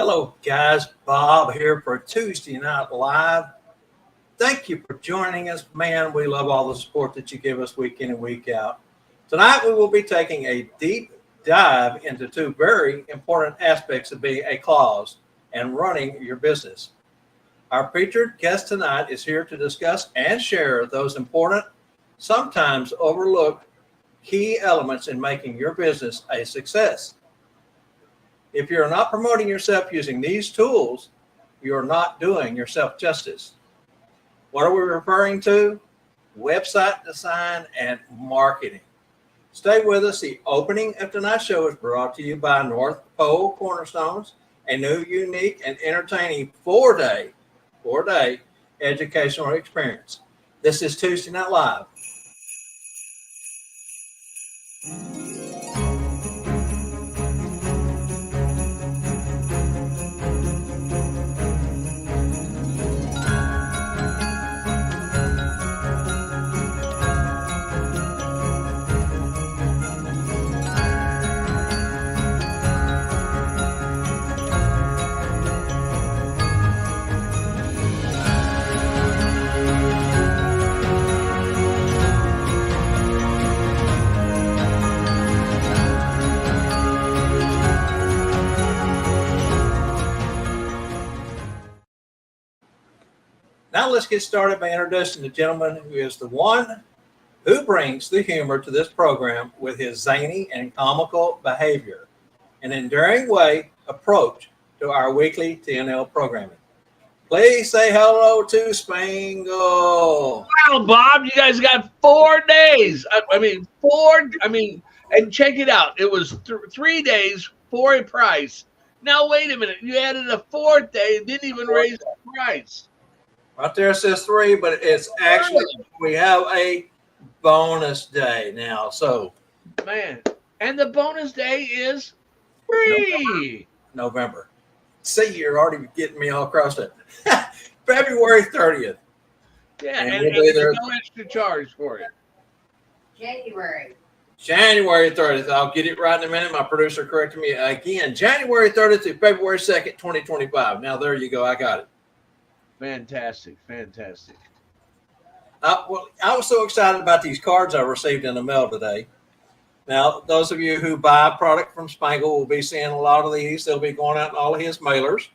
Hello, guys. Bob here for Tuesday Night Live. Thank you for joining us. Man, we love all the support that you give us week in and week out. Tonight, we will be taking a deep dive into two very important aspects of being a cause and running your business. Our featured guest tonight is here to discuss and share those important, sometimes overlooked key elements in making your business a success. If you're not promoting yourself using these tools, you're not doing yourself justice. What are we referring to? Website design and marketing. Stay with us. The opening of tonight's show is brought to you by North Pole Cornerstones, a new, unique, and entertaining four-day educational experience. This is Tuesday Night Live. Now let's get started by introducing the gentleman who is the one who brings the humor to this program with his zany and comical behavior, an enduring approach to our weekly TNL programming. Please say hello to Spangle. Wow, Bob, you guys got 4 days. And check it out. It was 3 days for a price. Now, wait a minute. You added a fourth day and didn't even raise the price. Right there it says 3, but it's actually, we have a bonus day now. So, man, and the bonus day is free. November. See, you're already getting me all crossed up. February 30th. Yeah, and there's no extra charge for it. January 30th. I'll get it right in a minute. My producer corrected me again. January 30th to February 2nd, 2025. Now, there you go. I got it. Fantastic. I was so excited about these cards I received in the mail today. Now, those of you who buy product from Spangle will be seeing a lot of these. They'll be going out in all of his mailers.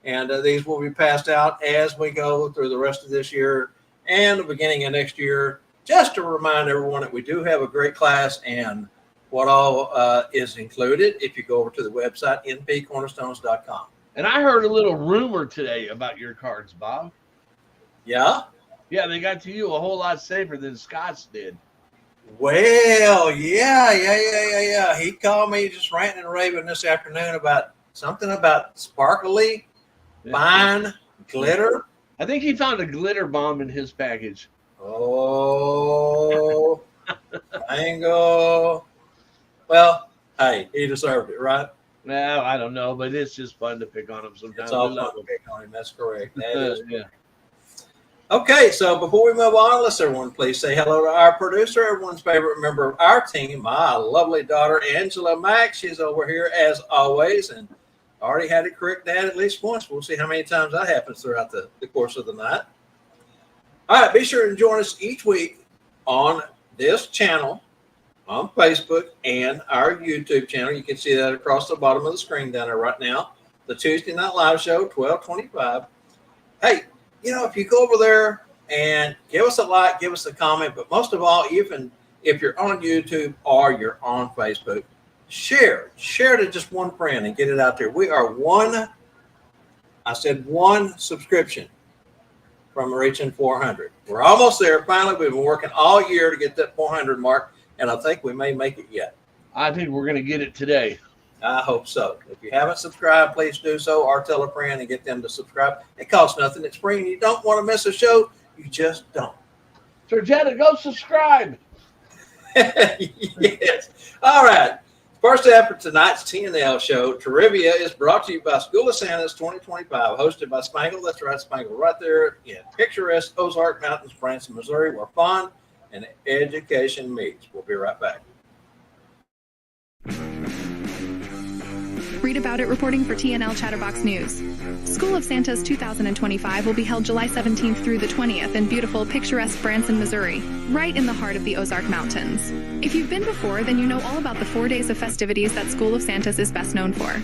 And these will be passed out as we go through the rest of this year and the beginning of next year, just to remind everyone that we do have a great class and what all is included if you go over to the website, npcornerstones.com. And I heard a little rumor today about your cards, Bob. Yeah? Yeah, they got to you a whole lot safer than Scott's did. Well, yeah. He called me just ranting and raving this afternoon about something about sparkly, fine glitter. I think he found a glitter bomb in his package. Oh, Angle. Well, hey, he deserved it, right? No, I don't know, but it's just fun to pick on him sometimes. It's all fun to pick on him. That's correct. That is yeah. Okay, so before we move on, let's everyone please say hello to our producer, everyone's favorite member of our team, my lovely daughter, Angela Mack. She's over here as always, and already had it correct that at least once. We'll see how many times that happens throughout the course of the night. All right, be sure to join us each week on this channel, on Facebook, and our YouTube channel. You can see that across the bottom of the screen down there right now. The Tuesday Night Live Show, 1225. Hey, if you go over there and give us a like, give us a comment, but most of all, even if you're on YouTube or you're on Facebook, share to just one friend and get it out there. We are one subscription from reaching 400. We're almost there. Finally, we've been working all year to get that 400 mark, and I think we may make it yet. I think we're going to get it today. I hope so. If you haven't subscribed, please do so, or tell a friend and get them to subscribe. It costs nothing. It's free, and you don't want to miss a show. You just don't. Georgetta, go subscribe. Yes. All right. First after tonight's TNL show, Trivia is brought to you by School of Santa's 2025, hosted by Spangle. That's right, Spangle, right there in picturesque Ozark Mountains, Branson, Missouri, where fun and education meets. We'll be right back. Read about it reporting for TNL Chatterbox News. School of Santa's 2025 will be held July 17th through the 20th in beautiful, picturesque Branson, Missouri, right in the heart of the Ozark Mountains. If you've been before, then you know all about the 4 days of festivities that School of Santa's is best known for.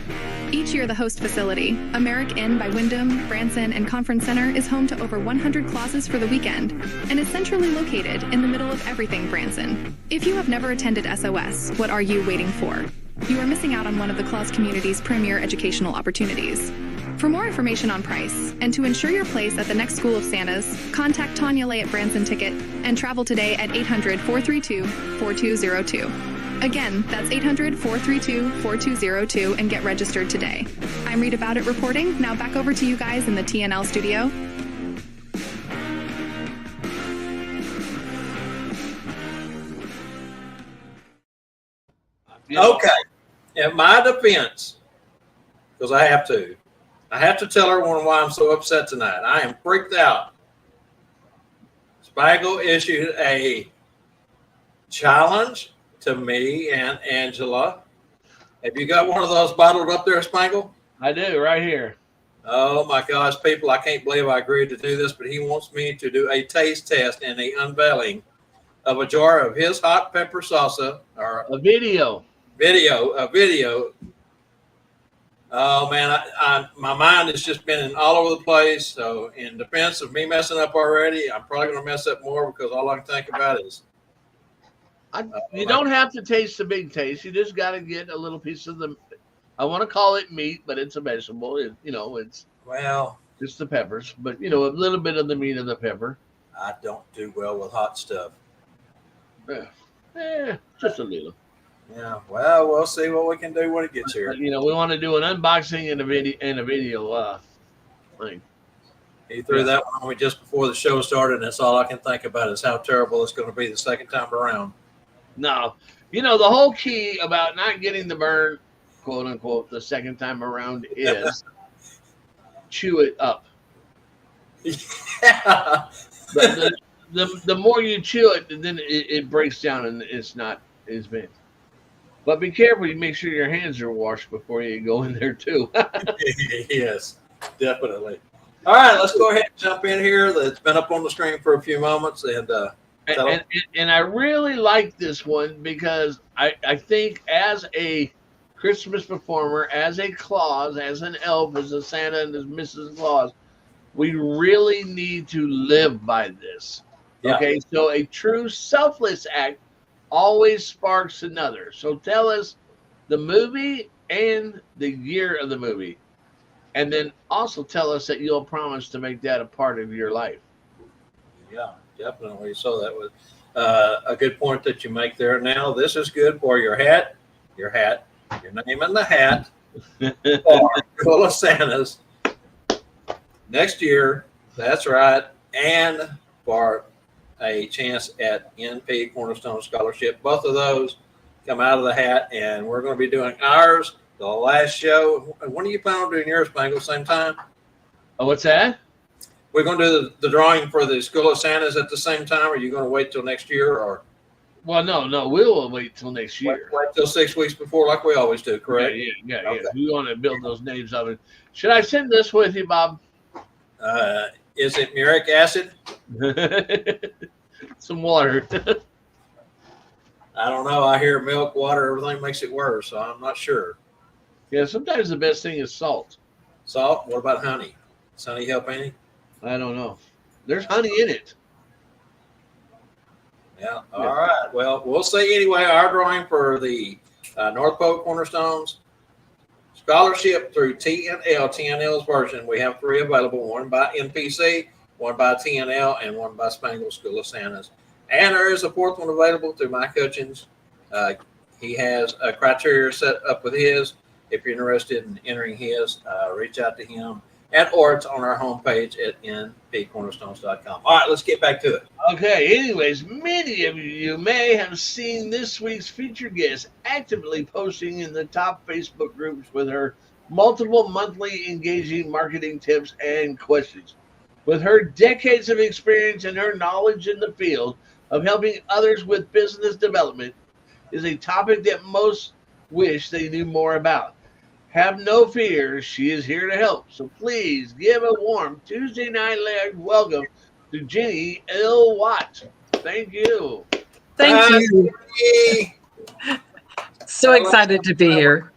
Each year, the host facility, Americ Inn by Wyndham, Branson, and Conference Center, is home to over 100 clauses for the weekend and is centrally located in the middle of everything Branson. If you have never attended SOS, what are you waiting for? You are missing out on one of the Claus community's premier educational opportunities. For more information on price and to ensure your place at the next School of Santa's, contact Tanya Lay at Branson Ticket and travel today at 800-432-4202. Again, that's 800-432-4202 and get registered today. I'm Read About It reporting. Now back over to you guys in the TNL studio. Okay. In my defense, because I have to tell everyone why I'm so upset tonight. I am freaked out. Spangle issued a challenge to me and Angela. Have you got one of those bottled up there, Spangle? I do, right here. Oh my gosh, people, I can't believe I agreed to do this, but he wants me to do a taste test and the unveiling of a jar of his hot pepper salsa, or A video. a video. Oh man, my mind has just been all over the place. So in defense of me messing up already, I'm probably going to mess up more because all I can think about is. You don't have to taste the big taste. You just got to get a little piece of the. I want to call it meat, but it's a vegetable. It's Well, just the peppers, but a little bit of the meat of the pepper. I don't do well with hot stuff. Just a little. Yeah, well, we'll see what we can do when it gets here. We want to do an unboxing and a video thing. He threw that one on me just before the show started, and that's all I can think about is how terrible it's going to be the second time around. No, the whole key about not getting the burn, quote unquote, the second time around is chew it up. Yeah. The more you chew it, then it breaks down and it's not as bad. But be careful. You make sure your hands are washed before you go in there too. Yes, definitely. All right, let's go ahead and jump in here. It's been up on the screen for a few moments, and I really like this one because I think as a Christmas performer, as a Claus, as an elf, as a Santa, and as Mrs. Claus, we really need to live by this. Yeah. Okay, so a true selfless act always sparks another. So tell us the movie and the year of the movie. And then also tell us that you'll promise to make that a part of your life. Yeah, definitely. So that was a good point that you make there. Now, this is good for your hat, your name in the hat, or School of Santa's next year. That's right. And for a chance at NP Cornerstone Scholarship. Both of those come out of the hat, and we're going to be doing ours the last show. When are you planning on doing yours, Spangle? Same time? Oh, what's that? We're going to do the drawing for the School of Santa's at the same time, or are you going to wait till next year? Or Well, no, we'll wait till next year. Wait till 6 weeks before, like we always do, correct? Yeah. Okay. We want to build those names of it. Should I send this with you, Bob? Is it muric acid? Some water. I don't know. I hear milk, water, everything makes it worse, so I'm not sure. Yeah, sometimes the best thing is salt. Salt? What about honey? Does honey help any? I don't know. There's honey in it. Yeah. All right. Well, we'll see. Anyway, our drawing for the North Pole Cornerstones Scholarship through TNL, TNL's version. We have 3 available, one by NPC, one by TNL, and one by Spangle School of Santa's. And there is a 4th one available through Mike Hutchins. He has a criteria set up with his. If you're interested in entering his, reach out to him. Or it's on our homepage at npcornerstones.com. All right, let's get back to it. Okay, anyways, many of you may have seen this week's featured guest actively posting in the top Facebook groups with her multiple monthly engaging marketing tips and questions. With her decades of experience and her knowledge in the field of helping others with business development is a topic that most wish they knew more about. have no fear. She is here to help. So please give a warm Tuesday night welcome to Jenny L. Watt. Thank you. Thank Hi, you. Jenny. So excited to be here.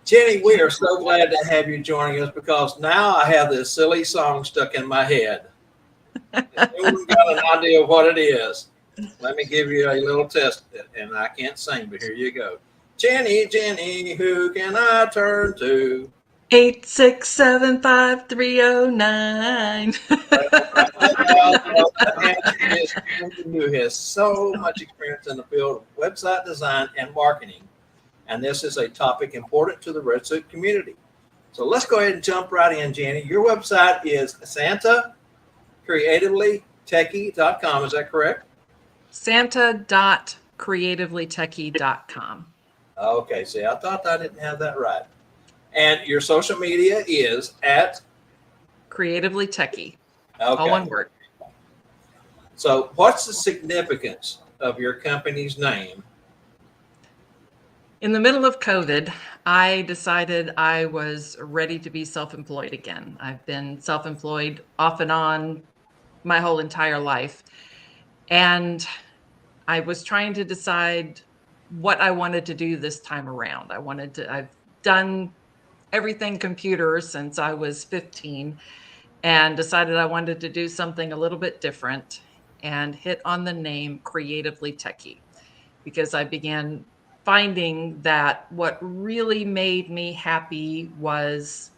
Jenny, we are so glad to have you joining us because now I have this silly song stuck in my head. Anyone got an idea of what it is? Let me give you a little test, and I can't sing, but here you go. Jenny, Jenny, who can I turn to? 8675309. Who has so much experience in the field of website design and marketing. And this is a topic important to the Red Suit community. So let's go ahead and jump right in, Jenny. Your website is santacreativelytechy.com. Is that correct? Santa.creativelytechy.com. Okay, see, I thought I didn't have that right. And your social media is at Creatively Techy. okay. All one word. So what's the significance of your company's name? In the middle of COVID, I decided I was ready to be self-employed again. I've been self-employed off and on my whole entire life. And I was trying to decide what I wanted to do this time around. I've done everything computer since I was 15 and decided I wanted to do something a little bit different and hit on the name Creatively Techy because I began finding that what really made me happy was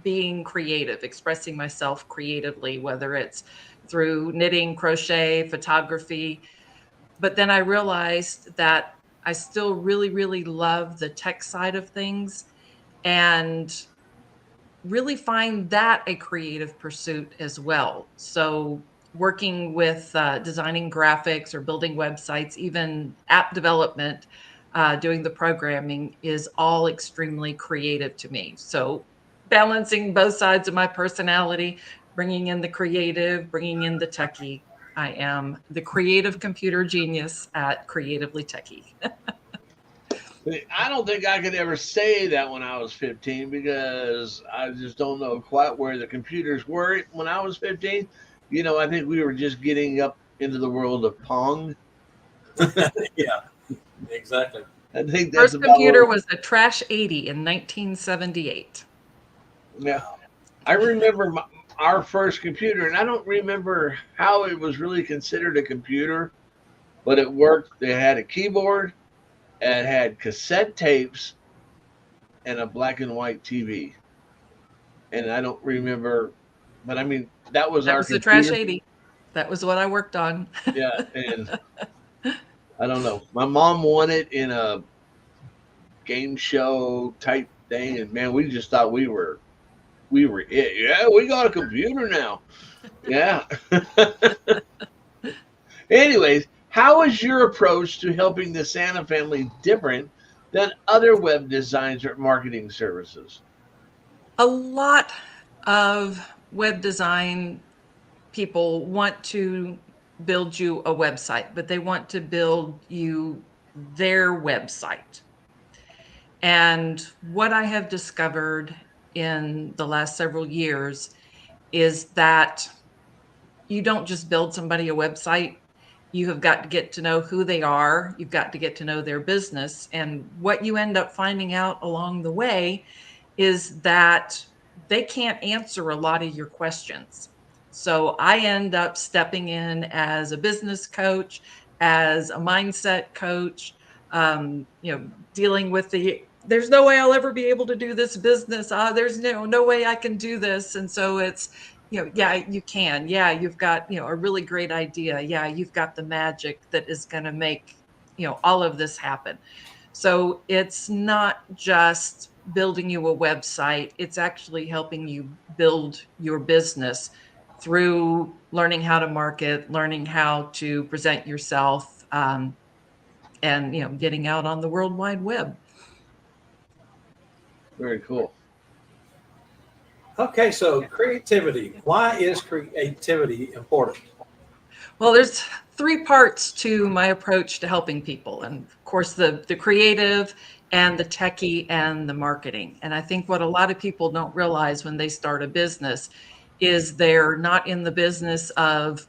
being creative, expressing myself creatively, whether it's through knitting, crochet, photography. But then I realized that I still really, really love the tech side of things and really find that a creative pursuit as well. So working with designing graphics or building websites, even app development, doing the programming is all extremely creative to me. So balancing both sides of my personality, bringing in the creative, bringing in the techie. I am the creative computer genius at Creatively Techy. I don't think I could ever say that when I was 15 because I just don't know quite where the computers were when I was 15. You know, I think we were just getting up into the world of Pong. Yeah, exactly. I think that's First about computer what, was a Trash 80 in 1978. yeah. I remember our first computer, and I don't remember how it was really considered a computer, but it worked. It had a keyboard, it had cassette tapes, and a black and white TV. And I don't remember, but I mean, that was That our was the Trash computer. 80. That was what I worked on. Yeah, and I don't know. My mom won it in a game show type thing, and man, we just thought we were it. Yeah, we got a computer now. Yeah. Anyways, how is your approach to helping the Santa family different than other web designs or marketing services? A lot of web design people want to build you a website, but they want to build you their website. And what I have discovered in the last several years is that you don't just build somebody a website. You have got to get to know who they are. You've got to get to know their business. And what you end up finding out along the way is that they can't answer a lot of your questions. So I end up stepping in as a business coach, as a mindset coach, dealing with there's no way I'll ever be able to do this business. There's no way I can do this. And so it's, yeah, you can. Yeah, you've got, a really great idea. Yeah, you've got the magic that is going to make, all of this happen. So it's not just building you a website, it's actually helping you build your business through learning how to market, learning how to present yourself, and getting out on the World Wide Web. Very cool. Okay, so creativity. Why is creativity important? Well, there's three parts to my approach to helping people. And of course, the creative and the techie and the marketing. And I think what a lot of people don't realize when they start a business is they're not in the business of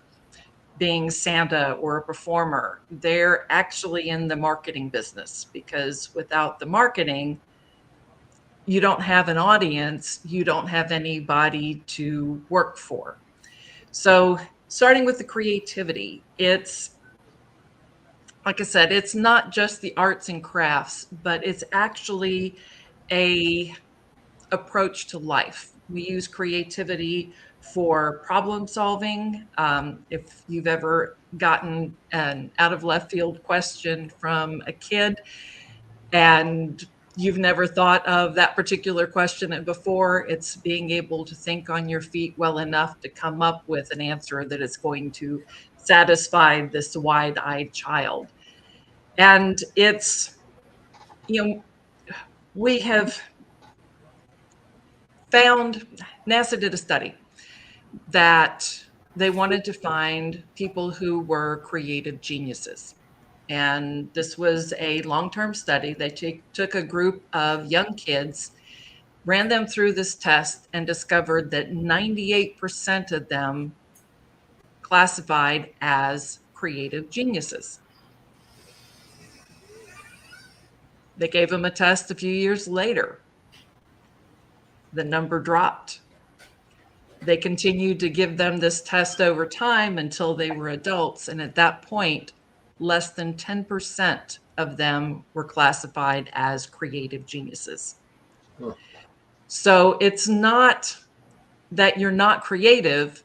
being Santa or a performer. They're actually in the marketing business, because without the marketing, you don't have an audience, you don't have anybody to work for. So, starting with the creativity, it's like I said, it's not just the arts and crafts, but it's actually a approach to life. We use creativity for problem solving. If you've ever gotten an out of left field question from a kid and you've never thought of that particular question before, it's being able to think on your feet well enough to come up with an answer that is going to satisfy this wide-eyed child. And it's, you know, we have found, NASA did a study that they wanted to find people who were creative geniuses. And this was a long-term study. They took a group of young kids, ran them through this test, and discovered that 98% of them classified as creative geniuses. They gave them a test a few years later. The number dropped. They continued to give them this test over time until they were adults. And at that point, less than 10% of them were classified as creative geniuses. Huh. So it's not that you're not creative,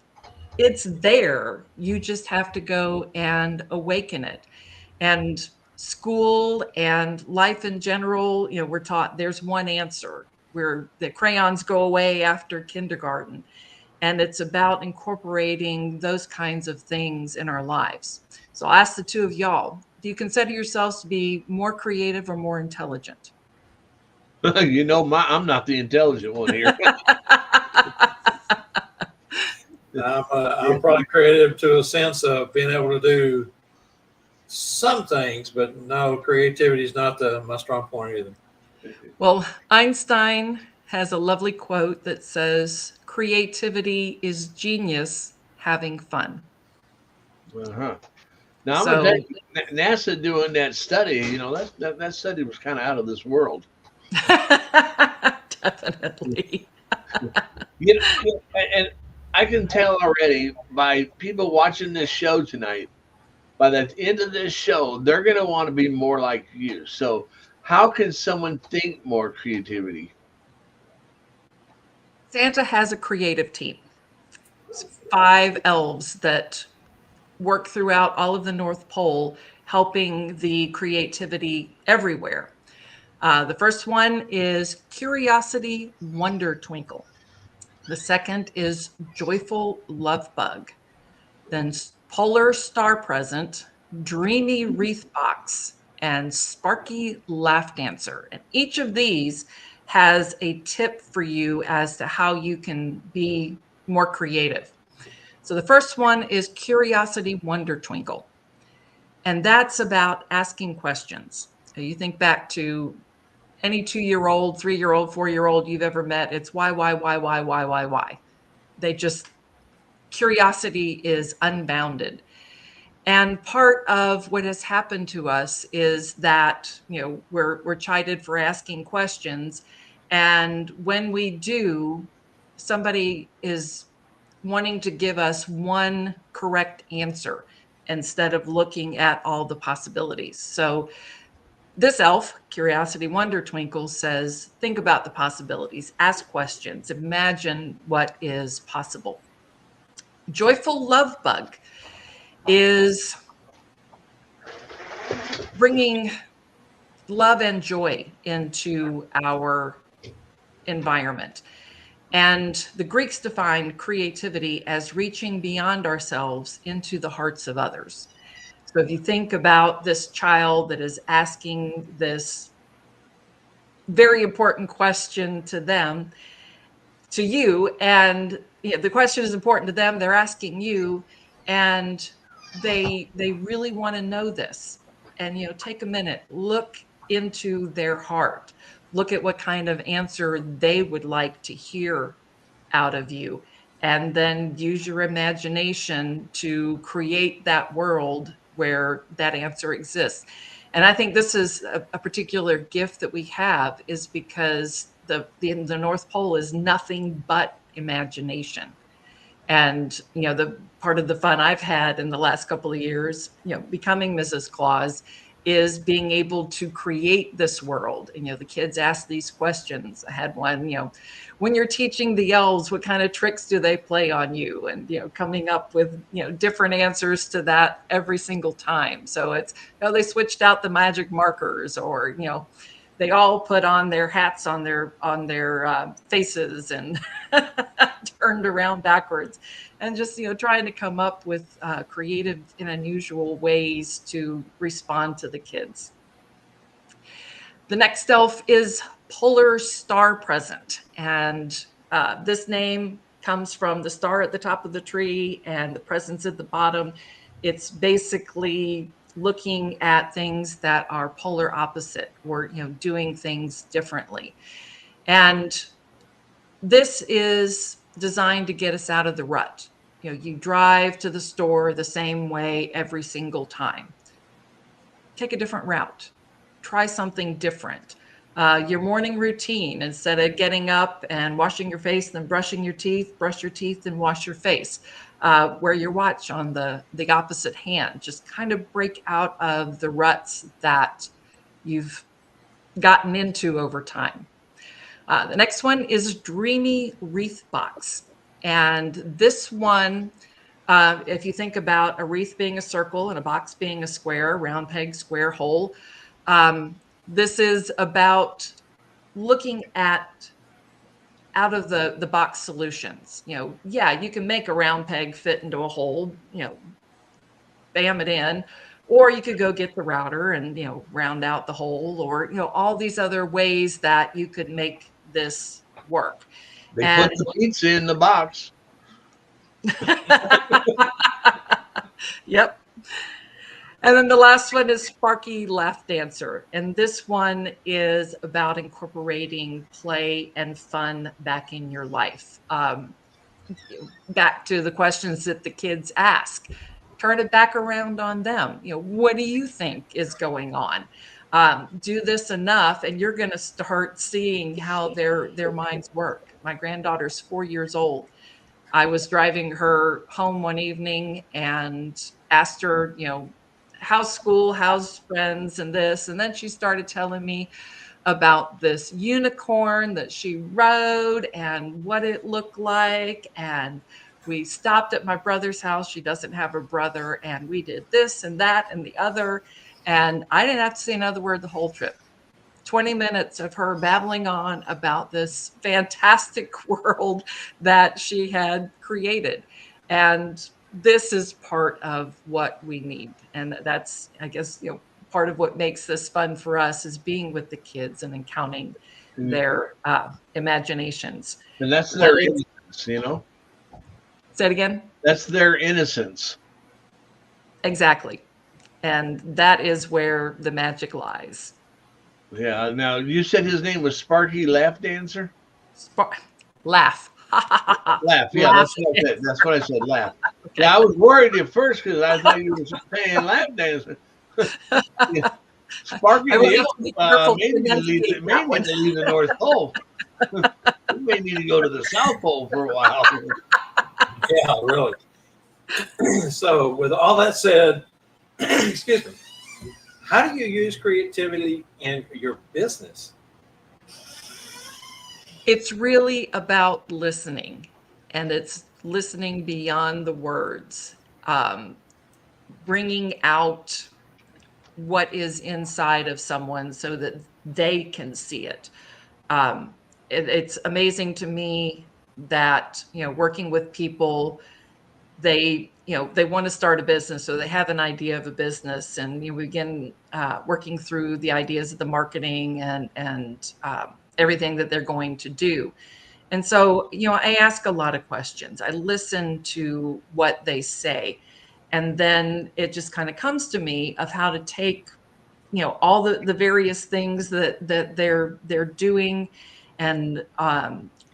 it's there. You just have to go and awaken it. And school and life in general, we're taught there's one answer, where the crayons go away after kindergarten. And it's about incorporating those kinds of things in our lives. So I'll ask the two of y'all, do you consider yourselves to be more creative or more intelligent? I'm not the intelligent one here. I'm probably creative to a sense of being able to do some things, but no, creativity is not my strong point either. Well, Einstein has a lovely quote that says, creativity is genius having fun. Uh-huh. Now, I'm So, going to tell you, NASA doing that study, that study was kind of out of this world. definitely. And I can tell already by people watching this show tonight, by the end of this show, they're going to want to be more like you. So how can someone think more creativity? Santa has a creative team. It's 5 elves that work throughout all of the North Pole, helping the creativity everywhere. The first one is Curiosity Wonder Twinkle. The second is Joyful Love Bug. Then Polar Star Present, Dreamy Wreath Box, and Sparky Laugh Dancer. And each of these has a tip for you as to how you can be more creative. So the first one is Curiosity Wonder Twinkle. And that's about asking questions. So you think back to any 2-year-old, 3-year-old, 4-year-old you've ever met. It's why? They just, curiosity is unbounded. And part of what has happened to us is that, we're chided for asking questions. And when we do, somebody is wanting to give us one correct answer instead of looking at all the possibilities. So this elf, Curiosity Wonder Twinkle, says, think about the possibilities, ask questions, imagine what is possible. Joyful Love Bug is bringing love and joy into our environment. And the Greeks defined creativity as reaching beyond ourselves into the hearts of others. So if you think about this child that is asking this very important question to you, and the question is important to them, they're asking you, and they really want to know this. And take a minute, look into their heart. Look at what kind of answer they would like to hear out of you. And then use your imagination to create that world where that answer exists. And I think this is a particular gift that we have, is because the North Pole is nothing but imagination. And, the part of the fun I've had in the last couple of years, becoming Mrs. Claus, is being able to create this world. And, the kids ask these questions. I had one, when you're teaching the elves, what kind of tricks do they play on you? And, coming up with, different answers to that every single time. So it's, they switched out the magic markers, or, they all put on their hats on their faces and turned around backwards, and just trying to come up with creative and unusual ways to respond to the kids. The next elf is Polar Star Present, and this name comes from the star at the top of the tree and the presents at the bottom. It's basically looking at things that are polar opposite, or doing things differently. And this is designed to get us out of the rut. You drive to the store the same way every single time. Take a different route. Try something different. Your morning routine, instead of getting up and washing your face, then brushing your teeth, brush your teeth and wash your face. Wear your watch on the opposite hand. Just kind of break out of the ruts that you've gotten into over time. The next one is Dreamy Wreath Box. And this one, if you think about a wreath being a circle and a box being a square, round peg, square hole, this is about looking at out of the box solutions. Yeah, you can make a round peg fit into a hole, bam it in, or you could go get the router and, round out the hole, or, all these other ways that you could make this work. They put the pizza in the box. Yep. And then the last one is Sparky Laugh Dancer. And this one is about incorporating play and fun back in your life. Back to the questions that the kids ask. Turn it back around on them. What do you think is going on? Do this enough, and you're going to start seeing how their minds work. My granddaughter's 4 years old. I was driving her home one evening and asked her, how's school, how's friends, and this. And then she started telling me about this unicorn that she rode and what it looked like. And we stopped at my brother's house. She doesn't have a brother. And we did this and that and the other. And I didn't have to say another word the whole trip. 20 minutes of her babbling on about this fantastic world that she had created. And this is part of what we need. And that's, I guess, part of what makes this fun for us, is being with the kids and encountering their imaginations. And that's their innocence, Say it again? That's their innocence. Exactly. And that is where the magic lies. Yeah. Now, you said his name was Sparky Laugh Dancer? Laugh. Laugh. Yeah, Laugh. That's what I said. Laugh. Okay. Yeah, I was worried at first because I thought you were saying lap dancer. Yeah. Sparky the elf may need to leave the North Pole. We may need to go to the South Pole for a while. Yeah, really. So, with all that said, excuse me, how do you use creativity in your business? It's really about listening, and it's listening beyond the words, bringing out what is inside of someone so that they can see it. It's amazing to me that, working with people, they want to start a business, so they have an idea of a business, and we begin working through the ideas of the marketing and everything that they're going to do. And so, I ask a lot of questions. I listen to what they say, and then it just kind of comes to me of how to take all the various things that they're doing, and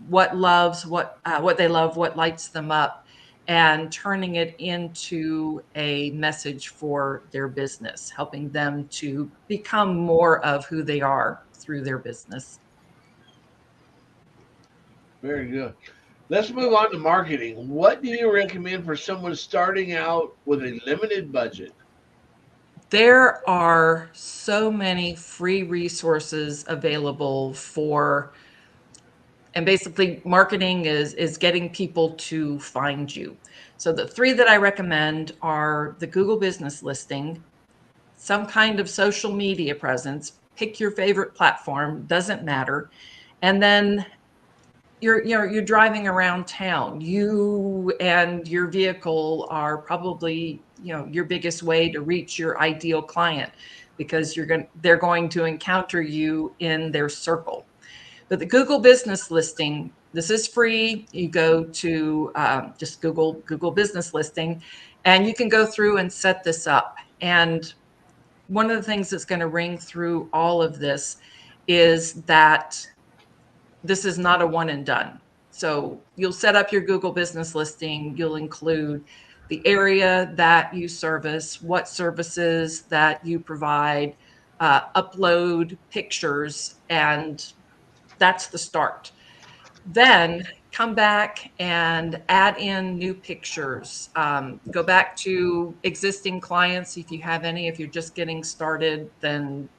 what they love, what lights them up, and turning it into a message for their business, helping them to become more of who they are through their business. Very good. Let's move on to marketing. What do you recommend for someone starting out with a limited budget? There are so many free resources available for, and basically marketing is getting people to find you. So the three that I recommend are the Google business listing, some kind of social media presence, pick your favorite platform, doesn't matter. And then you're driving around town. You and your vehicle are probably, your biggest way to reach your ideal client, because they're going to encounter you in their circle. But the Google business listing, this is free. You go to just Google business listing, and you can go through and set this up. And one of the things that's going to ring through all of this is that this is not a one and done. So you'll set up your Google business listing. You'll include the area that you service, what services that you provide, upload pictures, and that's the start. Then come back and add in new pictures. Go back to existing clients if you have any. If you're just getting started, then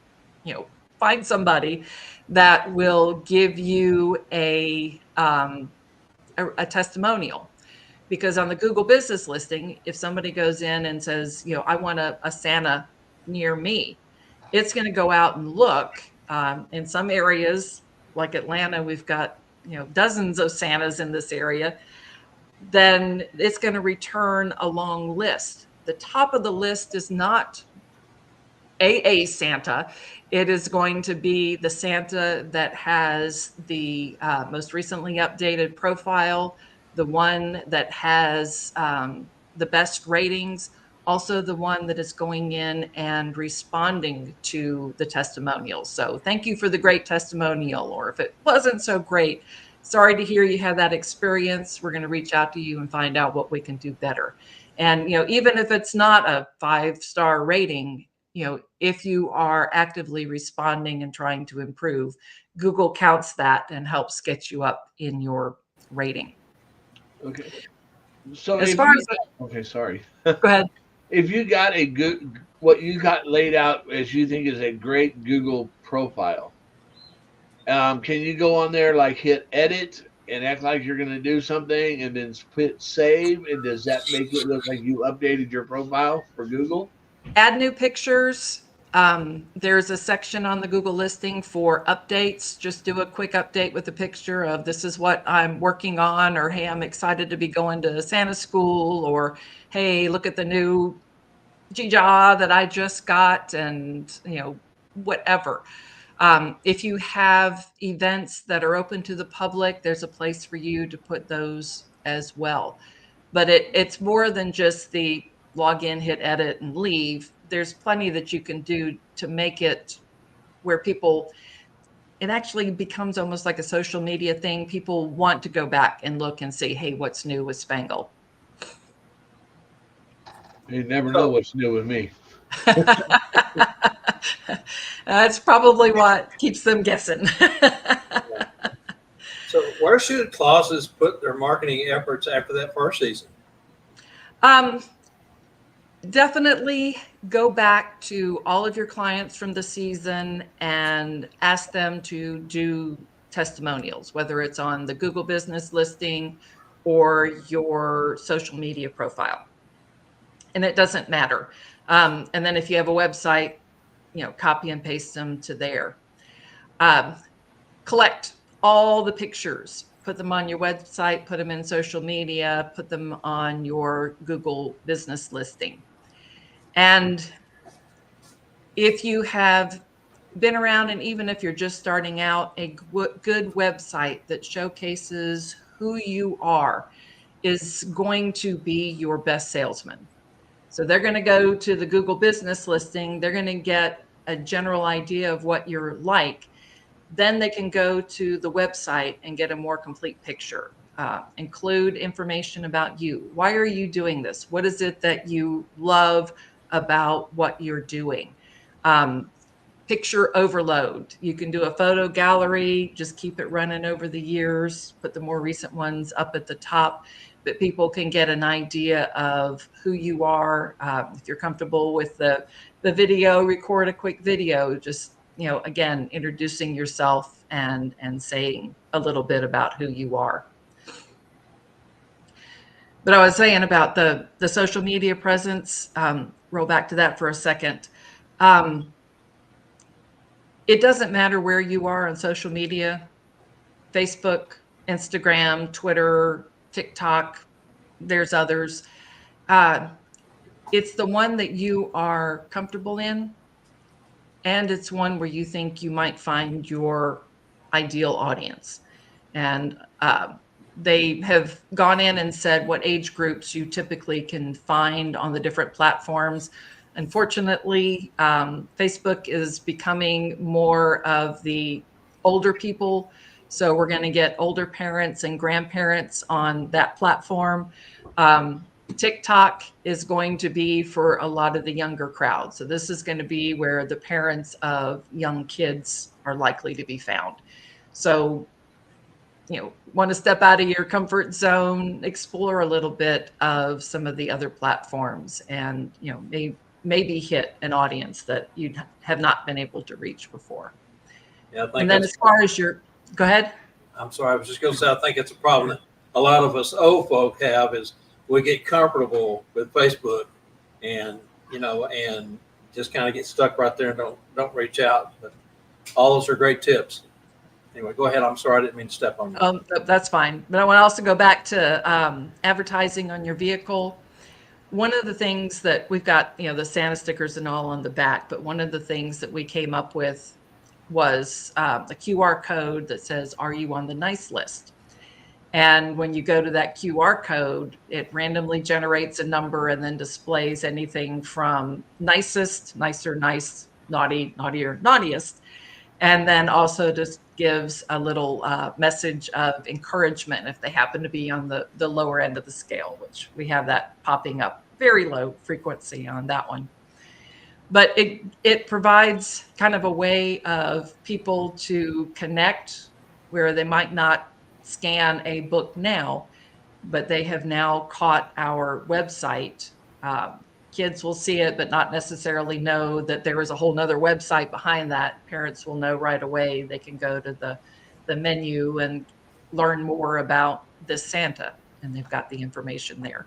find somebody that will give you a testimonial. Because on the Google business listing, if somebody goes in and says, I want a Santa near me, it's going to go out and look. In some areas, like Atlanta, we've got dozens of Santas in this area. Then it's going to return a long list. The top of the list is not a Santa. It is going to be the Santa that has the most recently updated profile, the one that has the best ratings, also the one that is going in and responding to the testimonials. So thank you for the great testimonial, or if it wasn't so great, sorry to hear you had that experience. We're going to reach out to you and find out what we can do better. And even if it's not a 5-star rating, if you are actively responding and trying to improve, Google counts that and helps get you up in your rating. Okay. So as far as okay, sorry. Go ahead. If you got a good, what you got laid out as you think is a great Google profile, can you go on there, like hit edit and act like you're going to do something, and then hit save? And does that make it look like you updated your profile for Google? Add new pictures. There's a section on the Google listing for updates. Just do a quick update with a picture of, this is what I'm working on, or hey, I'm excited to be going to Santa school, or hey, look at the new Jija that I just got, and whatever. If you have events that are open to the public, there's a place for you to put those as well. But it's more than just the log in, hit edit, and leave. There's plenty that you can do to make it where it actually becomes almost like a social media thing. People want to go back and look and see, hey, what's new with Spangle? You never know what's new with me. That's probably what keeps them guessing. So where should Clauses put their marketing efforts after that first season? Definitely go back to all of your clients from the season and ask them to do testimonials, whether it's on the Google business listing or your social media profile. And it doesn't matter. And then if you have a website, copy and paste them to there. Collect all the pictures, put them on your website, put them in social media, put them on your Google business listing. And if you have been around, and even if you're just starting out, a good website that showcases who you are is going to be your best salesman. So they're going to go to the Google business listing. They're going to get a general idea of what you're like, then they can go to the website and get a more complete picture. Include information about you. Why are you doing this? What is it that you love about what you're doing? Picture overload. You can do a photo gallery, just keep it running over the years, put the more recent ones up at the top, but people can get an idea of who you are. If you're comfortable with the video, record a quick video, just, again, introducing yourself and saying a little bit about who you are. But I was saying about the social media presence, roll back to that for a second. It doesn't matter where you are on social media, Facebook, Instagram, Twitter, TikTok, there's others. It's the one that you are comfortable in, and it's one where you think you might find your ideal audience. And they have gone in and said what age groups you typically can find on the different platforms. Unfortunately, Facebook is becoming more of the older people. So we're going to get older parents and grandparents on that platform. TikTok is going to be for a lot of the younger crowd. So this is going to be where the parents of young kids are likely to be found. So, want to step out of your comfort zone, explore a little bit of some of the other platforms, and, maybe hit an audience that you have not been able to reach before. Yeah, I think and then as far as go ahead. I'm sorry, I was just going to say, I think it's a problem that a lot of us old folk have is we get comfortable with Facebook and, and just kind of get stuck right there and don't reach out. But all those are great tips. Anyway, go ahead. I'm sorry. I didn't mean to step on you. That's fine. But I want to also go back to advertising on your vehicle. One of the things that we've got, the Santa stickers and all on the back, but one of the things that we came up with was a QR code that says, "Are you on the nice list?" And when you go to that QR code, it randomly generates a number and then displays anything from nicest, nicer, nice, naughty, naughtier, naughtiest. And then also just gives a little message of encouragement if they happen to be on the lower end of the scale, which we have that popping up, very low frequency on that one. But it provides kind of a way of people to connect where they might not scan a book now, but they have now caught our website. Kids will see it, but not necessarily know that there is a whole nother website behind that. Parents will know right away. They can go to the menu and learn more about this Santa, and they've got the information there.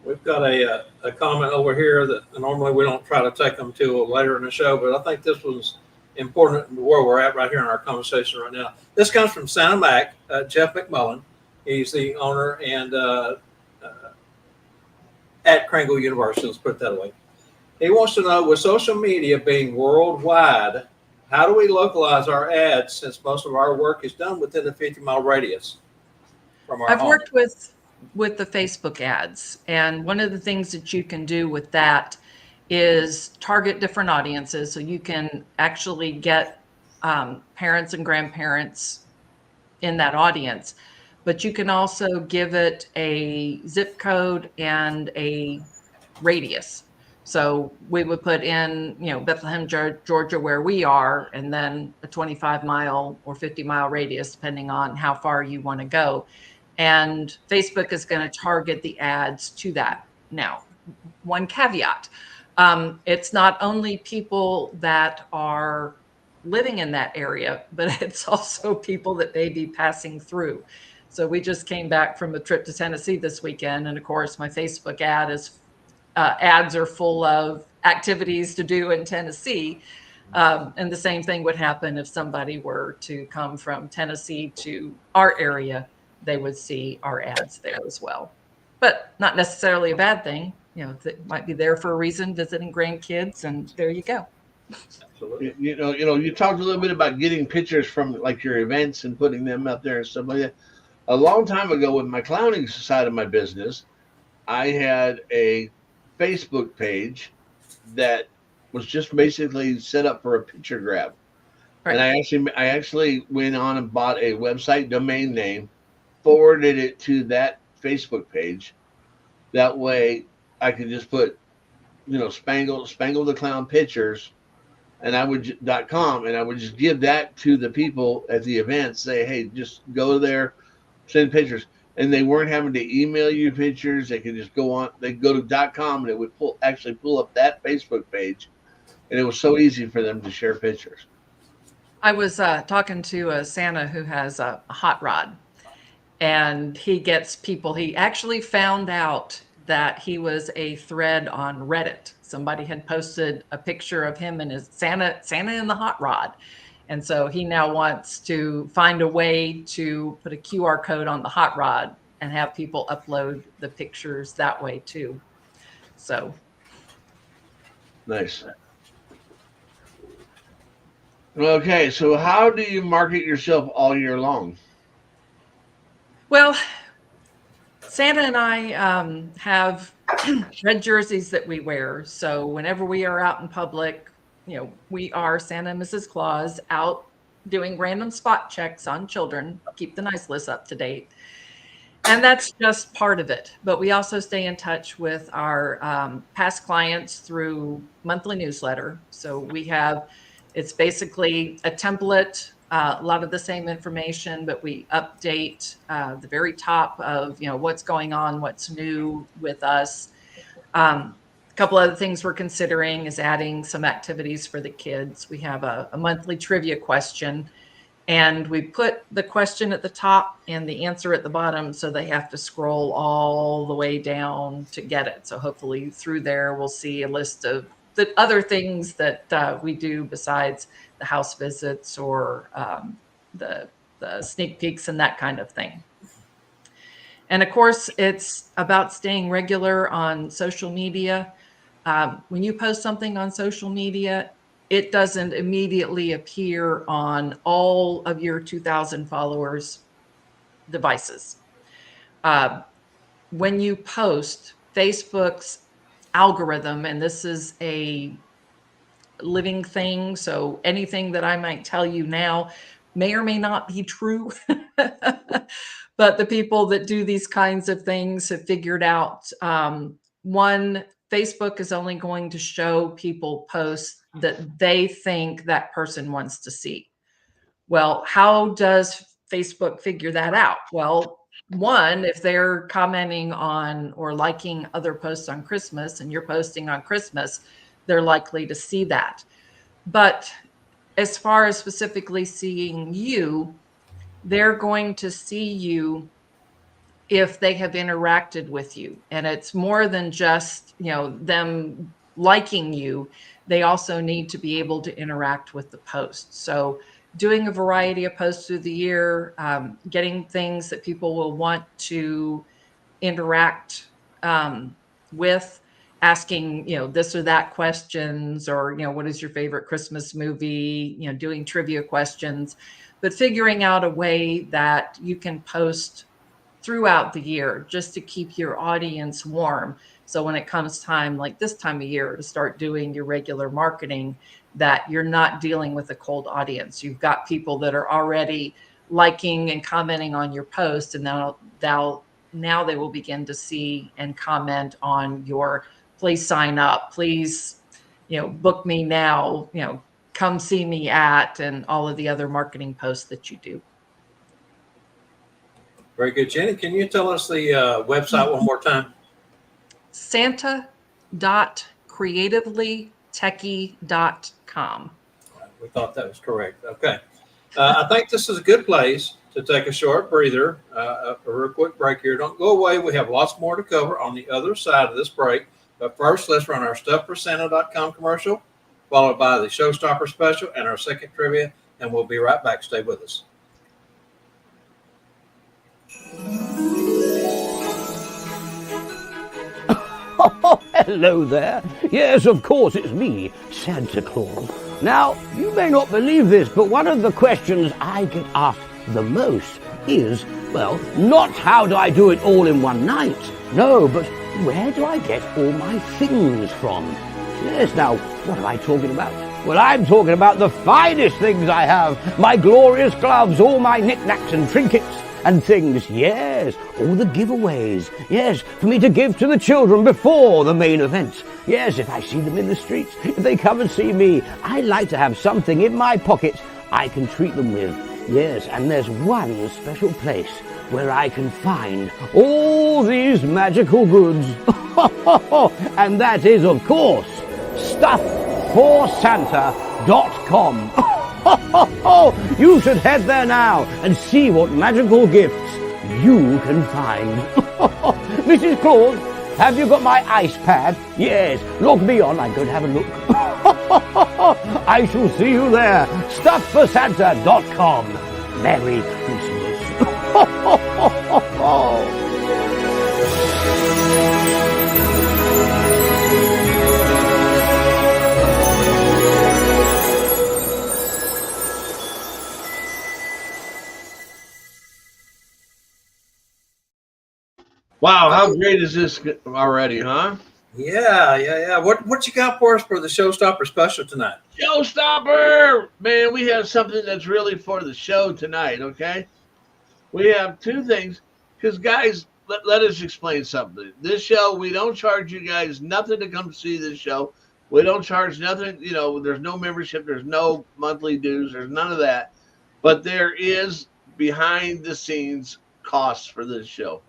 We've got a comment over here that normally we don't try to take them to later in the show, but I think this was important where we're at right here in our conversation right now. This comes from Santa Mac, Jeff McMullen. He's the owner and at Kringle University, let's put it that way. He wants to know, with social media being worldwide, how do we localize our ads since most of our work is done within a 50-mile radius from our home? I've worked with the Facebook ads, and one of the things that you can do with that is target different audiences. So you can actually get parents and grandparents in that audience, but you can also give it a zip code and a radius. So we would put in, Bethlehem, Georgia, where we are, and then a 25-mile or 50-mile radius, depending on how far you want to go. And Facebook is going to target the ads to that. Now, one caveat, it's not only people that are living in that area, but it's also people that may be passing through. So we just came back from a trip to Tennessee this weekend. And of course, my Facebook ads are full of activities to do in Tennessee. And the same thing would happen if somebody were to come from Tennessee to our area. They would see our ads there as well, but not necessarily a bad thing. They might be there for a reason, visiting grandkids, and there you go. Absolutely. You talked a little bit about getting pictures from like your events and putting them up there and stuff like that. A long time ago, with my clowning side of my business, I had a Facebook page that was just basically set up for a picture grab. Right. And I actually went on and bought a website domain name, forwarded it to that Facebook page. That way I could just put, Spangle the Clown pictures, and I would .com, and I would just give that to the people at the event, say, hey, just go there, send pictures. And they weren't having to email you pictures. They could just go on, they'd go to .com, and it would actually pull up that Facebook page. And it was so easy for them to share pictures. I was talking to a Santa who has a hot rod, and he gets people. He actually found out that he was a thread on Reddit. Somebody had posted a picture of him and his Santa in the hot rod. And so he now wants to find a way to put a QR code on the hot rod and have people upload the pictures that way too. So nice. Okay, so how do you market yourself all year long? Well, Santa and I have red jerseys that we wear. So whenever we are out in public, we are Santa and Mrs. Claus out doing random spot checks on children, keep the nice list up to date. And that's just part of it. But we also stay in touch with our past clients through monthly newsletter. So it's basically a template, a lot of the same information, but we update the very top of, what's going on, what's new with us. A couple other things we're considering is adding some activities for the kids. We have a monthly trivia question, and we put the question at the top and the answer at the bottom, so they have to scroll all the way down to get it. So hopefully through there, we'll see a list of the other things that we do besides the house visits or the sneak peeks and that kind of thing. And of course, it's about staying regular on social media. When you post something on social media, it doesn't immediately appear on all of your 2,000 followers' devices. When you post, Facebook's algorithm, and this is a living thing, so anything that I might tell you now may or may not be true, but the people that do these kinds of things have figured out, one, Facebook is only going to show people posts that they think that person wants to see. Well, how does Facebook figure that out? Well, one, if they're commenting on or liking other posts on Christmas and you're posting on Christmas, they're likely to see that. But as far as specifically seeing you, they're going to see you if they have interacted with you. And it's more than just, them liking you. They also need to be able to interact with the post. So doing a variety of posts through the year, getting things that people will want to interact with, asking, this or that questions, or, what is your favorite Christmas movie, doing trivia questions, but figuring out a way that you can post throughout the year just to keep your audience warm. So when it comes time, like this time of year, to start doing your regular marketing, that you're not dealing with a cold audience. You've got people that are already liking and commenting on your post, and now they will begin to see and comment on your please sign up, please, book me now, come see me at, and all of the other marketing posts that you do. Very good. Jenny, can you tell us the website one more time? Santa.creativelytechy.com. We thought that was correct. Okay. I think this is a good place to take a short breather, a real quick break here. Don't go away. We have lots more to cover on the other side of this break. But first, let's run our StuffForSanta.com commercial, followed by the Showstopper special and our second trivia, and we'll be right back. Stay with us. Oh, hello there. Yes, of course, it's me, Santa Claus. Now, you may not believe this, but one of the questions I get asked the most is, well, not how do I do it all in one night? No, but where do I get all my things from? Yes, now, what am I talking about? Well, I'm talking about the finest things I have. My glorious gloves, all my knickknacks and trinkets and things. Yes, all the giveaways. Yes, for me to give to the children before the main event. Yes, if I see them in the streets, if they come and see me, I like to have something in my pocket I can treat them with. Yes, and there's one special place where I can find all these magical goods. And that is, of course, stuffforsanta.com. You should head there now and see what magical gifts you can find. Mrs. Claus, have you got my ice pad? Yes, log me on. I'm going to have a look. I shall see you there. Stuffforsanta.com. Merry Christmas. Wow, how great is this already, huh? Yeah. What you got for us for the Showstopper special tonight? Showstopper! Man, we have something that's really for the show tonight, okay? We have two things. Because, guys, let us explain something. This show, we don't charge you guys nothing to come see this show. We don't charge nothing. You know, there's no membership. There's no monthly dues. There's none of that. But there is behind-the-scenes costs for this show.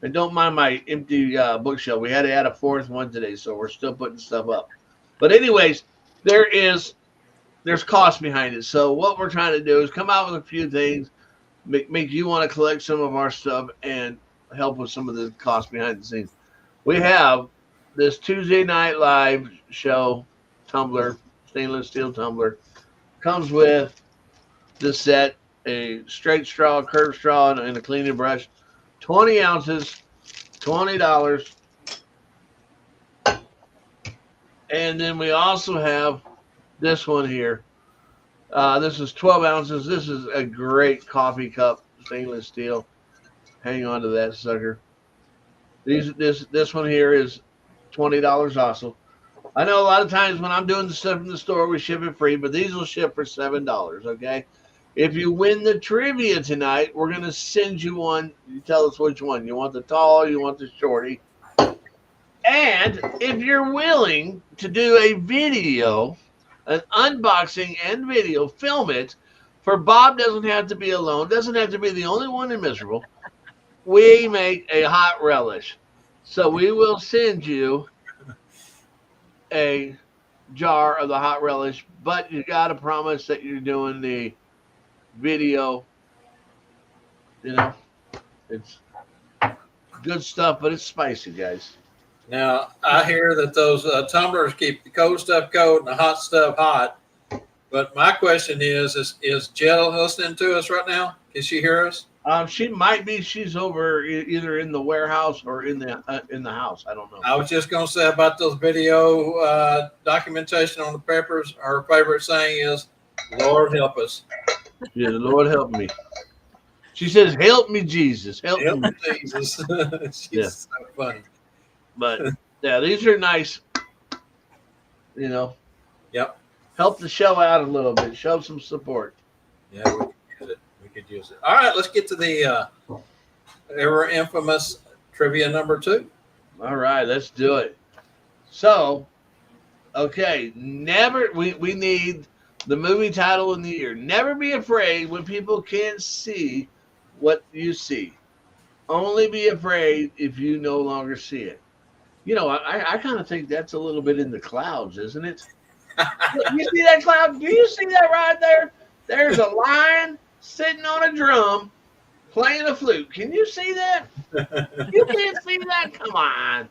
And don't mind my empty bookshelf. We had to add a fourth one today, so we're still putting stuff up. But anyways, there's cost behind it. So what we're trying to do is come out with a few things, make you want to collect some of our stuff and help with some of the cost behind the scenes. We have this Tuesday Night Live show tumbler, stainless steel tumbler. Comes with this set, a straight straw, curved straw, and a cleaning brush. 20 ounces, $20. And then we also have this one here. This is 12 ounces. This is a great coffee cup, stainless steel. Hang on to that sucker. This one here is $20 also. I know a lot of times when I'm doing the stuff in the store, we ship it free, but these will ship for $7, okay? If you win the trivia tonight, we're going to send you one. You tell us which one. You want the tall, you want the shorty. And if you're willing to do a video, an unboxing and video, film it, for Bob doesn't have to be alone, doesn't have to be the only one in Miserable. We make a hot relish. So we will send you a jar of the hot relish, but you got to promise that you're doing the video. You know, it's good stuff, but it's spicy, guys. Now, I hear that those tumblers keep the cold stuff cold and the hot stuff hot. But my question is Jill listening to us right now? Can she hear us? She might be. She's over either in the warehouse or in the house. I don't know. I was just going to say about those video documentation on the peppers. Her favorite saying is, "Lord help us." Yeah, the Lord help me. She says, "Help me, Jesus. Help me, Jesus." She's so funny. But yeah, these are nice. You know. Yep. Help the show out a little bit. Show some support. Yeah, we could use it. All right, let's get to the ever infamous trivia number 2. All right, let's do it. So, okay, we need the movie title in the year. Never be afraid when people can't see what you see. Only be afraid if you no longer see it. You know, I kind of think that's a little bit in the clouds, isn't it? You see that cloud? Do you see that right there? There's a lion sitting on a drum playing a flute. Can you see that? You can't see that? Come on.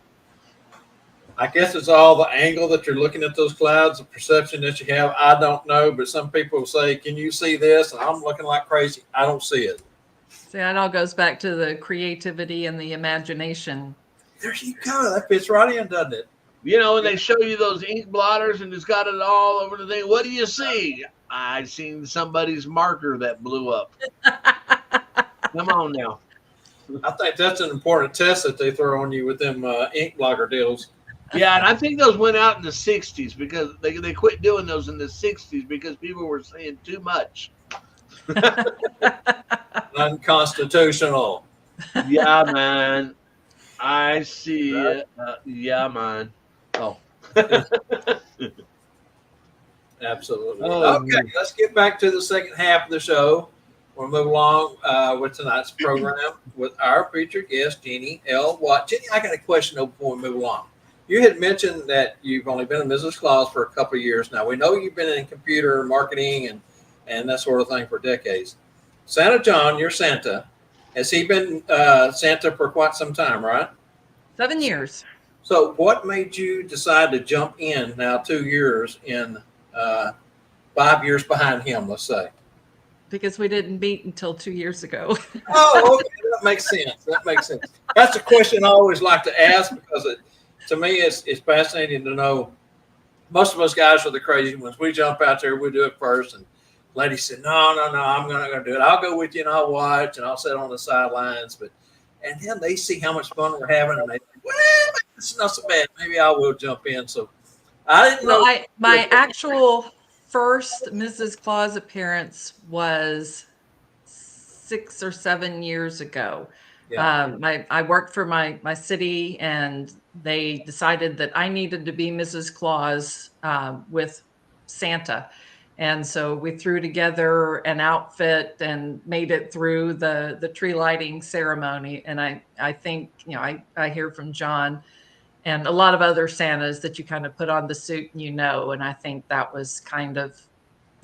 I guess it's all the angle that you're looking at those clouds, the perception that you have. I don't know, but some people will say, "Can you see this?" And I'm looking like crazy. I don't see it. See, it all goes back to the creativity and the imagination. There you go. That fits right in, doesn't it? You know, when they show you those ink blotters and it's got it all over the thing, what do you see? I seen somebody's marker that blew up. Come on now. I think that's an important test that they throw on you with them ink blotter deals. Yeah, and I think those went out in the 60s because they quit doing those in the 60s because people were saying too much. Unconstitutional. Yeah, man. I see it. Yeah, man. Oh. Absolutely. Oh, Okay, let's get back to the second half of the show. We'll move along with tonight's program with our featured guest, Jeannie L. Watt. Jeannie, I got a question before we move along. You had mentioned that you've only been in Mrs. Claus for a couple of years now. We know you've been in computer marketing and that sort of thing for decades. Santa John, your Santa, has he been Santa for quite some time, right? 7 years. So what made you decide to jump in now 2 years in 5 years behind him, let's say? Because we didn't meet until 2 years ago. Oh, okay. That makes sense. That makes sense. That's a question I always like to ask because to me, it's fascinating to know. Most of us guys are the crazy ones. We jump out there, we do it first. And lady said, no, I'm not going to do it. I'll go with you and I'll watch and I'll sit on the sidelines. And then they see how much fun we're having and they think, well, it's not so bad. Maybe I will jump in. So I didn't know. My actual first Mrs. Claus appearance was 6 or 7 years ago. Yeah. I worked for my city, and they decided that I needed to be Mrs. Claus with Santa. And so we threw together an outfit and made it through the tree lighting ceremony. And I think, I hear from John and a lot of other Santas that you kind of put on the suit and and I think that was kind of,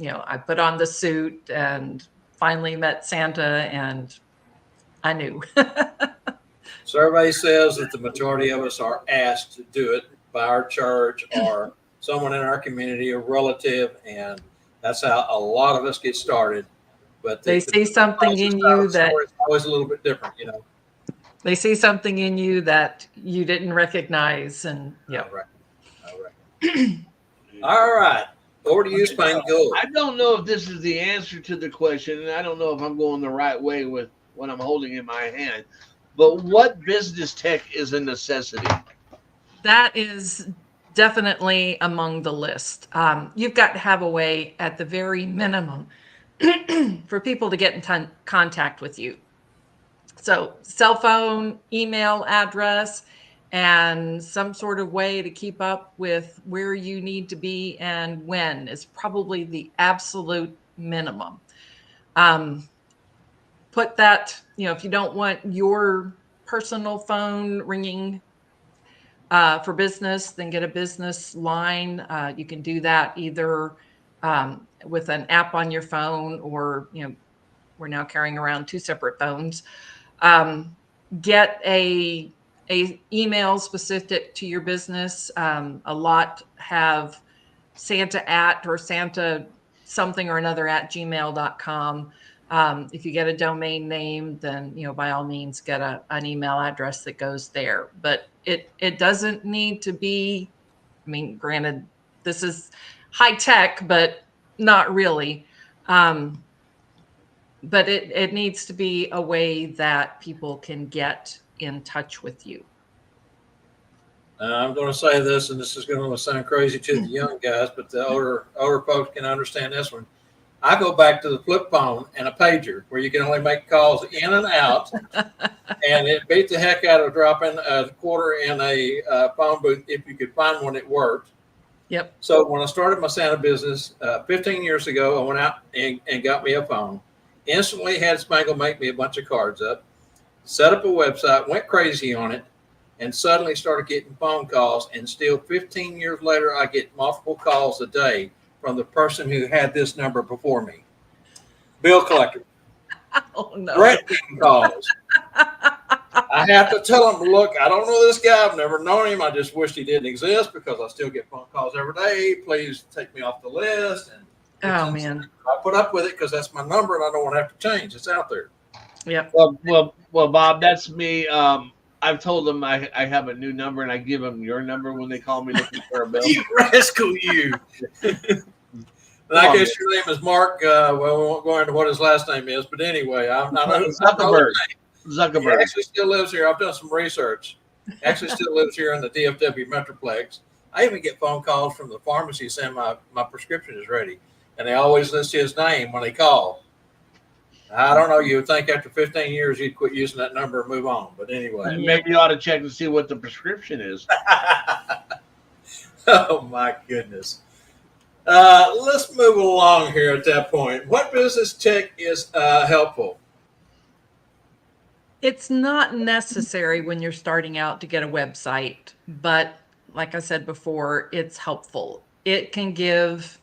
I put on the suit and finally met Santa and I knew. Survey says that the majority of us are asked to do it by our church or someone in our community, a relative, and that's how a lot of us get started. But they see something in you that it's always a little bit different, They see something in you that you didn't recognize, and yeah. All right. Over to you, Spangle. I don't know if this is the answer to the question, and I don't know if I'm going the right way with what I'm holding in my hand. But what business tech is a necessity? That is definitely among the list. You've got to have a way at the very minimum for people to get in contact with you. So cell phone, email address, and some sort of way to keep up with where you need to be and when is probably the absolute minimum. Put that, if you don't want your personal phone ringing for business, then get a business line. You can do that either with an app on your phone or, we're now carrying around 2 separate phones. Get a email specific to your business. A lot have Santa at or Santa something or another at gmail.com. If you get a domain name, then, by all means, get an email address that goes there. But it doesn't need to be, granted, this is high tech, but not really. But it needs to be a way that people can get in touch with you. I'm going to say this, and this is going to sound crazy to the young guys, but the older folks can understand this one. I go back to the flip phone and a pager where you can only make calls in and out, and it beat the heck out of dropping a quarter in a phone booth if you could find one that worked. Yep. So when I started my Santa business 15 years ago, I went out and got me a phone. Instantly had Spangle make me a bunch of cards up, set up a website, went crazy on it, and suddenly started getting phone calls. And still 15 years later, I get multiple calls a day from the person who had this number before me. Bill collector. Oh, no. Threatening calls. I have to tell them, look, I don't know this guy. I've never known him. I just wish he didn't exist because I still get phone calls every day. Please take me off the list. And oh, man. I put up with it because that's my number and I don't want to have to change. It's out there. Yep. Well, Bob, that's me. I've told them I have a new number and I give them your number when they call me looking for a bill. You rascal, you. I guess your name is Mark. Well, we won't go into what his last name is, but anyway, I'm not Zuckerberg. He actually still lives here. I've done some research. Actually, still lives here in the DFW Metroplex. I even get phone calls from the pharmacy saying my prescription is ready, and they always list his name when they call. I don't know. You would think after 15 years he'd quit using that number and move on. But anyway. Maybe you ought to check and see what the prescription is. Oh, my goodness. Let's move along here at that point. What business tech is helpful? It's not necessary when you're starting out to get a website, but like I said before, it's helpful. It can give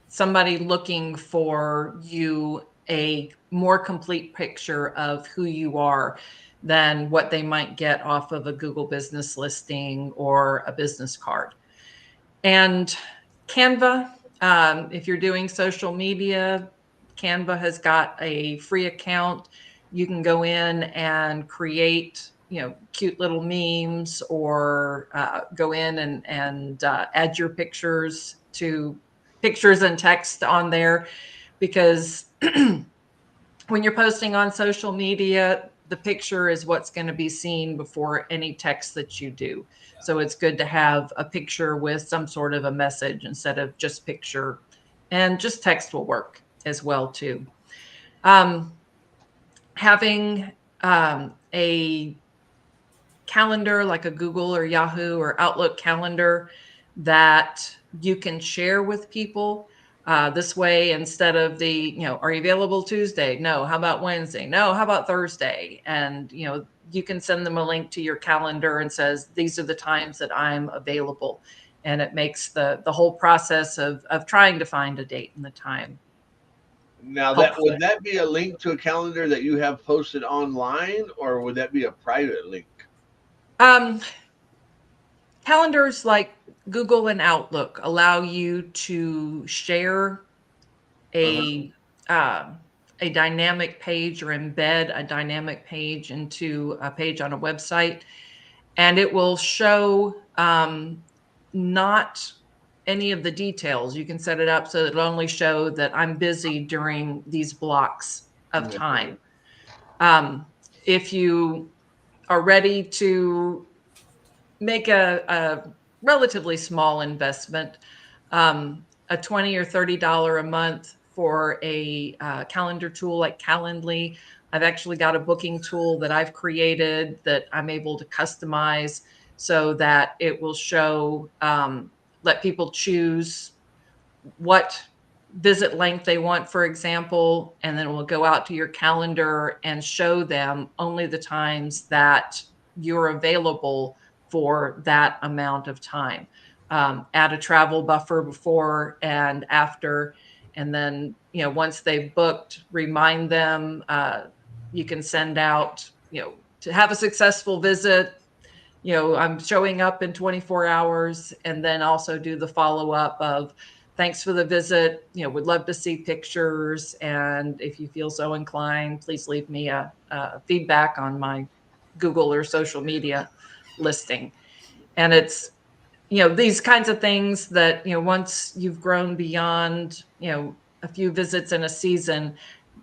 somebody looking for you a more complete picture of who you are than what they might get off of a Google business listing or a business card. And Canva, if you're doing social media, Canva has got a free account. You can go in and create, cute little memes, or go in and add your pictures and text on there, because when you're posting on social media, the picture is what's going to be seen before any text that you do. So it's good to have a picture with some sort of a message instead of just picture, and just text will work as well too. Having a calendar like a Google or Yahoo or Outlook calendar that you can share with people. This way, instead of are you available Tuesday? No. How about Wednesday? No. How about Thursday? And, you can send them a link to your calendar and says, these are the times that I'm available. And it makes the whole process of trying to find a date and the time. Now, would that be a link to a calendar that you have posted online, or would that be a private link? Calendars like Google and Outlook allow you to share a dynamic page, or embed a dynamic page into a page on a website, and it will show not any of the details. You can set it up so that it'll only show that I'm busy during these blocks of time. If you are ready to make a relatively small investment, a $20 or $30 a month for a calendar tool like Calendly. I've actually got a booking tool that I've created that I'm able to customize so that it will show, let people choose what visit length they want, for example, and then it will go out to your calendar and show them only the times that you're available for that amount of time. Add a travel buffer before and after, and then once they've booked, remind them. You can send out to have a successful visit, I'm showing up in 24 hours, and then also do the follow-up of thanks for the visit, would love to see pictures, and if you feel so inclined, please leave me a feedback on my Google or social media listing. And it's these kinds of things that once you've grown beyond a few visits in a season,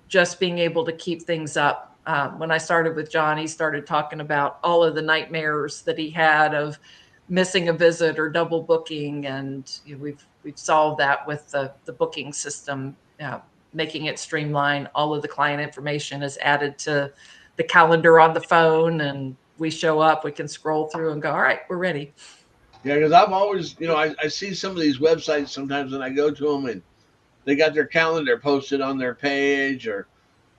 just being able to keep things up. When I started with John, he started talking about all of the nightmares that he had of missing a visit or double booking, and we've solved that with the booking system, making it streamlined. All of the client information is added to the calendar on the phone, and we show up, we can scroll through and go, all right, we're ready. Yeah, because I've always, I see some of these websites sometimes when I go to them, and they got their calendar posted on their page, or,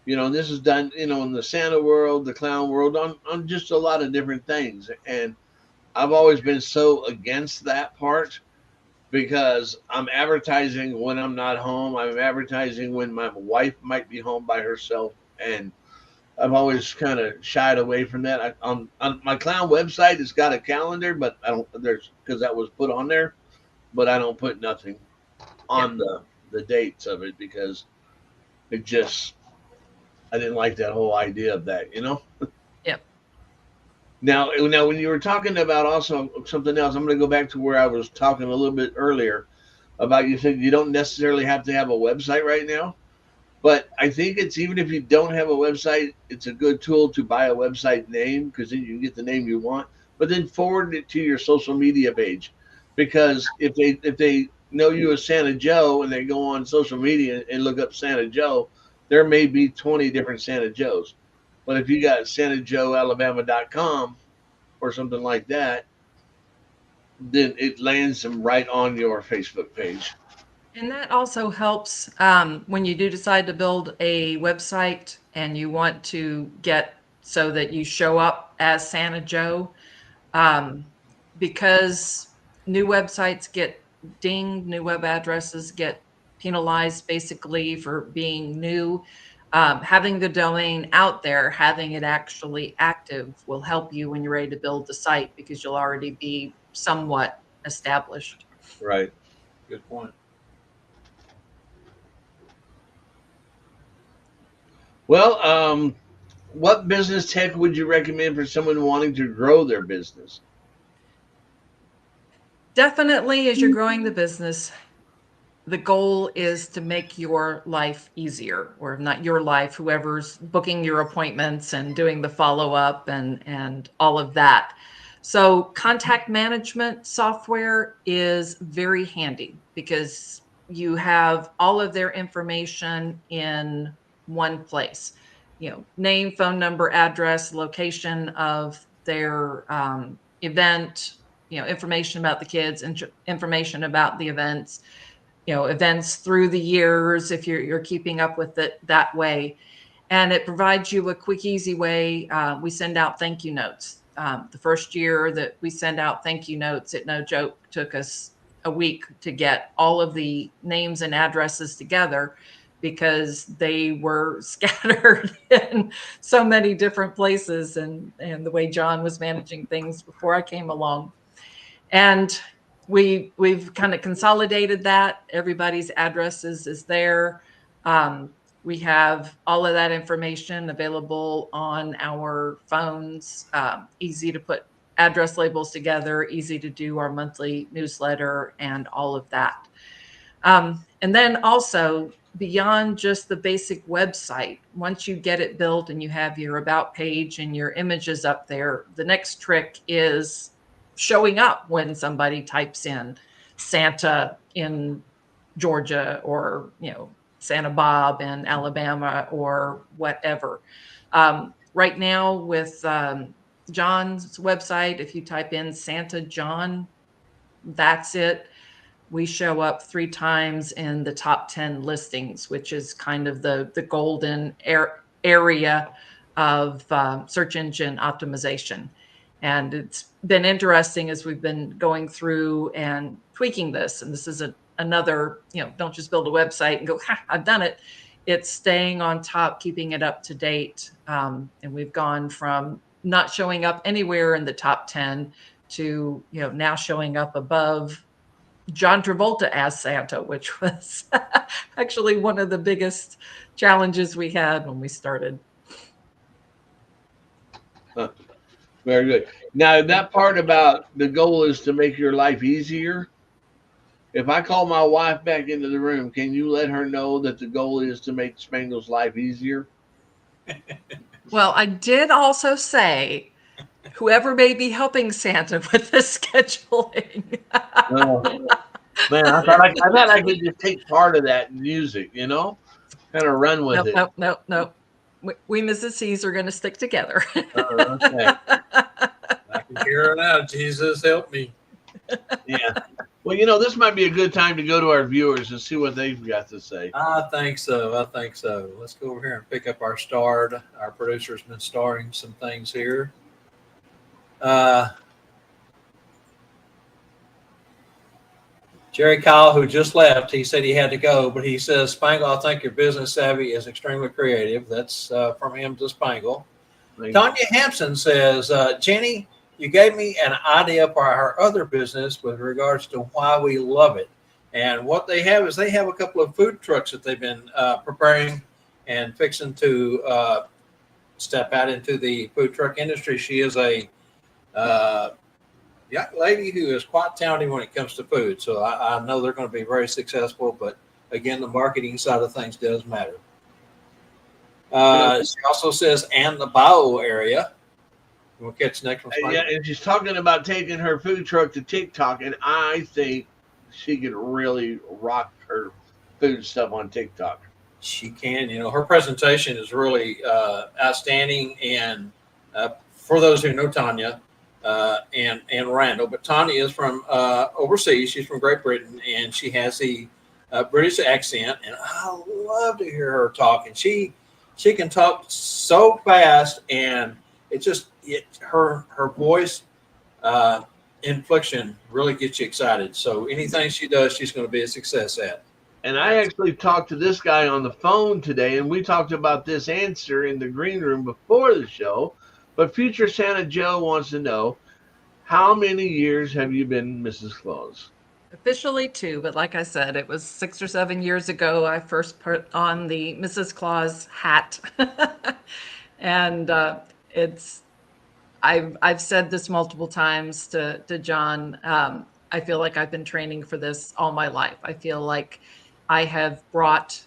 this is done, in the Santa world, the clown world, on just a lot of different things. And I've always been so against that part, because I'm advertising when I'm not home. I'm advertising when my wife might be home by herself. And I've always kind of shied away from that. On my clown website, it's got a calendar, but I don't, because that was put on there, but I don't put nothing on the dates of it, because it just, I didn't like that whole idea of that, Yep. Now, when you were talking about also something else, I'm going to go back to where I was talking a little bit earlier about, you said you don't necessarily have to have a website right now. But I think it's, even if you don't have a website, it's a good tool to buy a website name, because then you can get the name you want. but then forward it to your social media page, because if they know you as Santa Joe and they go on social media and look up Santa Joe, there may be 20 different Santa Joes. But if you got SantaJoeAlabama.com or something like that, then it lands them right on your Facebook page. And that also helps when you do decide to build a website and you want to get so that you show up as Santa Joe, because new websites get dinged, new web addresses get penalized basically for being new. Having the domain out there, having it actually active will help you when you're ready to build the site because you'll already be somewhat established. Right. Good point. Well, what business tech would you recommend for someone wanting to grow their business? Definitely, as you're growing the business, the goal is to make your life easier, or not your life, whoever's booking your appointments and doing the follow-up and all of that. So contact management software is very handy because you have all of their information in one place. You know, name, phone number, address, location of their event, you know, information about the kids and information about the events, you know, events through the years if you're keeping up with it that way. And it provides you a quick, easy way. We send out thank you notes. The first year that we send out thank you notes, it no joke took us a week to get all of the names and addresses together because they were scattered in so many different places, and the way John was managing things before I came along. And we've kind of consolidated that. Everybody's addresses is there. We have all of that information available on our phones. Easy to put address labels together, easy to do our monthly newsletter and all of that. And then also beyond just the basic website, once you get it built and you have your about page and your images up there, the next trick is showing up when somebody types in Santa in Georgia, or, you know, Santa Bob in Alabama or whatever. Right now with John's website, if you type in Santa John, that's it. We show up 3 times in the top 10 listings, which is kind of the golden area of search engine optimization. And it's been interesting as we've been going through and tweaking this. And this is another, you know, don't just build a website and go, ha, I've done it. It's staying on top, keeping it up to date. And we've gone from not showing up anywhere in the top 10 to, you know, now showing up above John Travolta as Santa, which was actually one of the biggest challenges we had when we started. Huh. Very good. Now, that part about the goal is to make your life easier. If I call my wife back into the room, can you let her know that the goal is to make Spangle's life easier? Well, I did also say whoever may be helping Santa with the scheduling. Oh, man, I thought I could just take part of that music, you know, kind of run with it. No. We Mrs. C's are going to stick together. Okay. I can hear her now. Jesus, help me. Yeah. Well, you know, this might be a good time to go to our viewers and see what they've got to say. I think so. Let's go over here and pick up our starred. Our producer's been starring some things here. Jerry Kyle, who just left, he said he had to go, but he says, Spangle, I think your business savvy is extremely creative. That's from him to Spangle. Tanya Hampson says, Jenny, you gave me an idea for our other business with regards to why we love it. And what they have is they have a couple of food trucks that they've been preparing and fixing to step out into the food truck industry. She is a young lady who is quite talented when it comes to food. So I know they're going to be very successful. But again, the marketing side of things does matter. She also says, and the bio area. You want to catch the next one, Spike? Yeah, and she's talking about taking her food truck to TikTok, and I think she could really rock her food stuff on TikTok. She can. Her presentation is really outstanding. And for those who know Tanya and Randall, but Tanya is from overseas. She's from Great Britain, and she has the British accent. And I love to hear her talk. And she can talk so fast, and her voice inflection really gets you excited. So anything she does, she's going to be a success at. And I actually talked to this guy on the phone today, and we talked about this answer in the green room before the show. But future Santa Joe wants to know, how many years have you been Mrs. Claus? Officially 2, but like I said, it was 6 or 7 years ago I first put on the Mrs. Claus hat. And I've said this multiple times to John. I feel like I've been training for this all my life. I feel like I have brought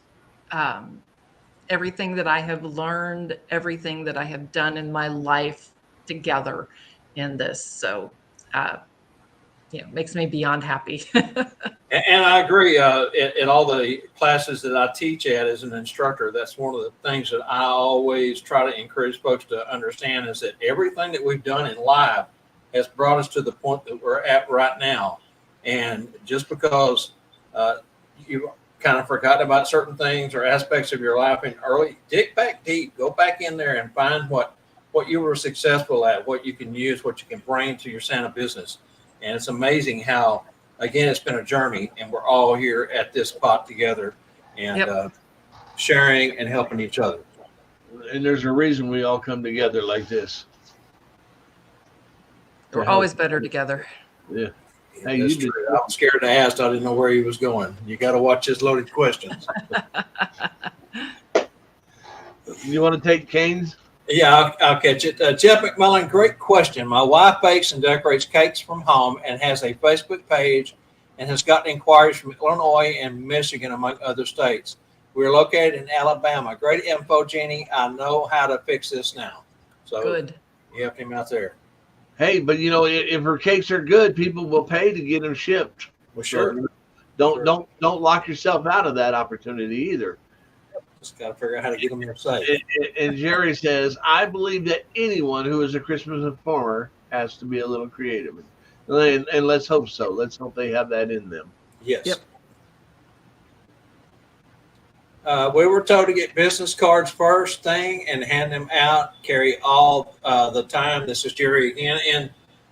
everything that I have learned, everything that I have done in my life together in this. So, makes me beyond happy. And I agree. At all the classes that I teach at as an instructor, that's one of the things that I always try to encourage folks to understand is that everything that we've done in life has brought us to the point that we're at right now. And just because you kind of forgotten about certain things or aspects of your life in early, dig back deep, go back in there and find what you were successful at, what you can use, what you can bring to your Santa business. And it's amazing how, again, it's been a journey, and we're all here at this spot together and sharing and helping each other. And there's a reason we all come together like this. We're always better together. Yeah. Hey, That's true. I'm scared to ask. I didn't know where he was going. You got to watch his loaded questions. You want to take Canes? Yeah, I'll catch it. Jeff McMullen, great question. My wife bakes and decorates cakes from home and has a Facebook page and has gotten inquiries from Illinois and Michigan, among other states. We're located in Alabama. Great info, Jeannie. I know how to fix this now. So Good. You helped him out there. Hey, but if her cakes are good, people will pay to get them shipped. Well, sure. So don't lock yourself out of that opportunity either. Just got to figure out how to get them there safe. And Jerry says, I believe that anyone who is a Christmas informer has to be a little creative. And let's hope so. Let's hope they have that in them. Yes. Yep. We were told to get business cards first thing and hand them out, carry all the time. This is Jerry again. And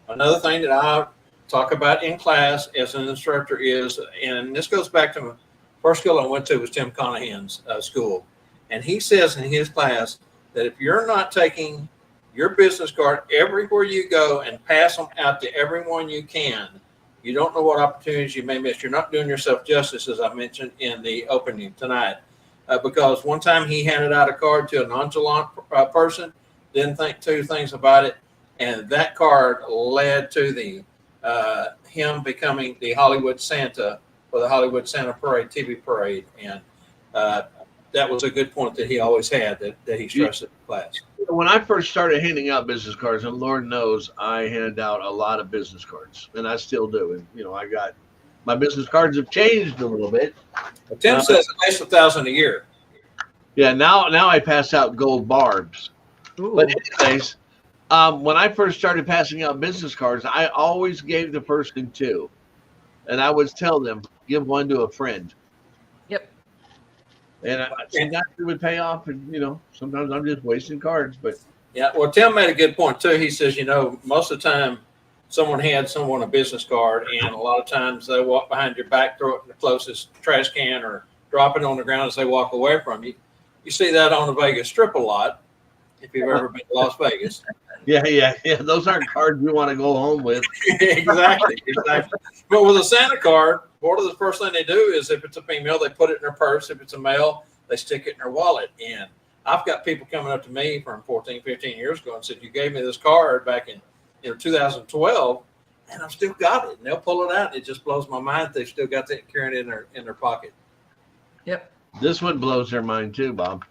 another thing that I talk about in class as an instructor is, and this goes back to my first school I went to was Tim Conahan's school. And he says in his class that if you're not taking your business card everywhere you go and pass them out to everyone you can, you don't know what opportunities you may miss. You're not doing yourself justice, as I mentioned in the opening tonight. Because one time he handed out a card to a nonchalant person, didn't think two things about it, and that card led to him becoming the Hollywood Santa for the Hollywood Santa Parade, TV parade. And that was a good point that he always had, that he stressed in class. When I first started handing out business cards, and Lord knows I hand out a lot of business cards, and I still do. And, I got my business cards have changed a little bit. Tim says at least 1,000 a year. Yeah, now I pass out gold barbs. Ooh. But anyways, when I first started passing out business cards, I always gave the person 2. And I would tell them, give one to a friend. Yep. And sometimes it would pay off, and sometimes I'm just wasting cards. But yeah, well, Tim made a good point too. He says, most of the time someone hands someone a business card, and a lot of times they walk behind your back, throw it in the closest trash can, or drop it on the ground as they walk away from you. You see that on the Vegas Strip a lot, if you've ever been to Las Vegas. Yeah. Those aren't cards you want to go home with. Exactly. But with a Santa card, one of the first thing they do is, if it's a female, they put it in their purse. If it's a male, they stick it in their wallet. And I've got people coming up to me from 14, 15 years ago and said, you gave me this card back in 2012, and I've still got it. And they'll pull it out. It just blows my mind. They've still got that carrying it in their pocket. Yep. This one blows their mind too, Bob.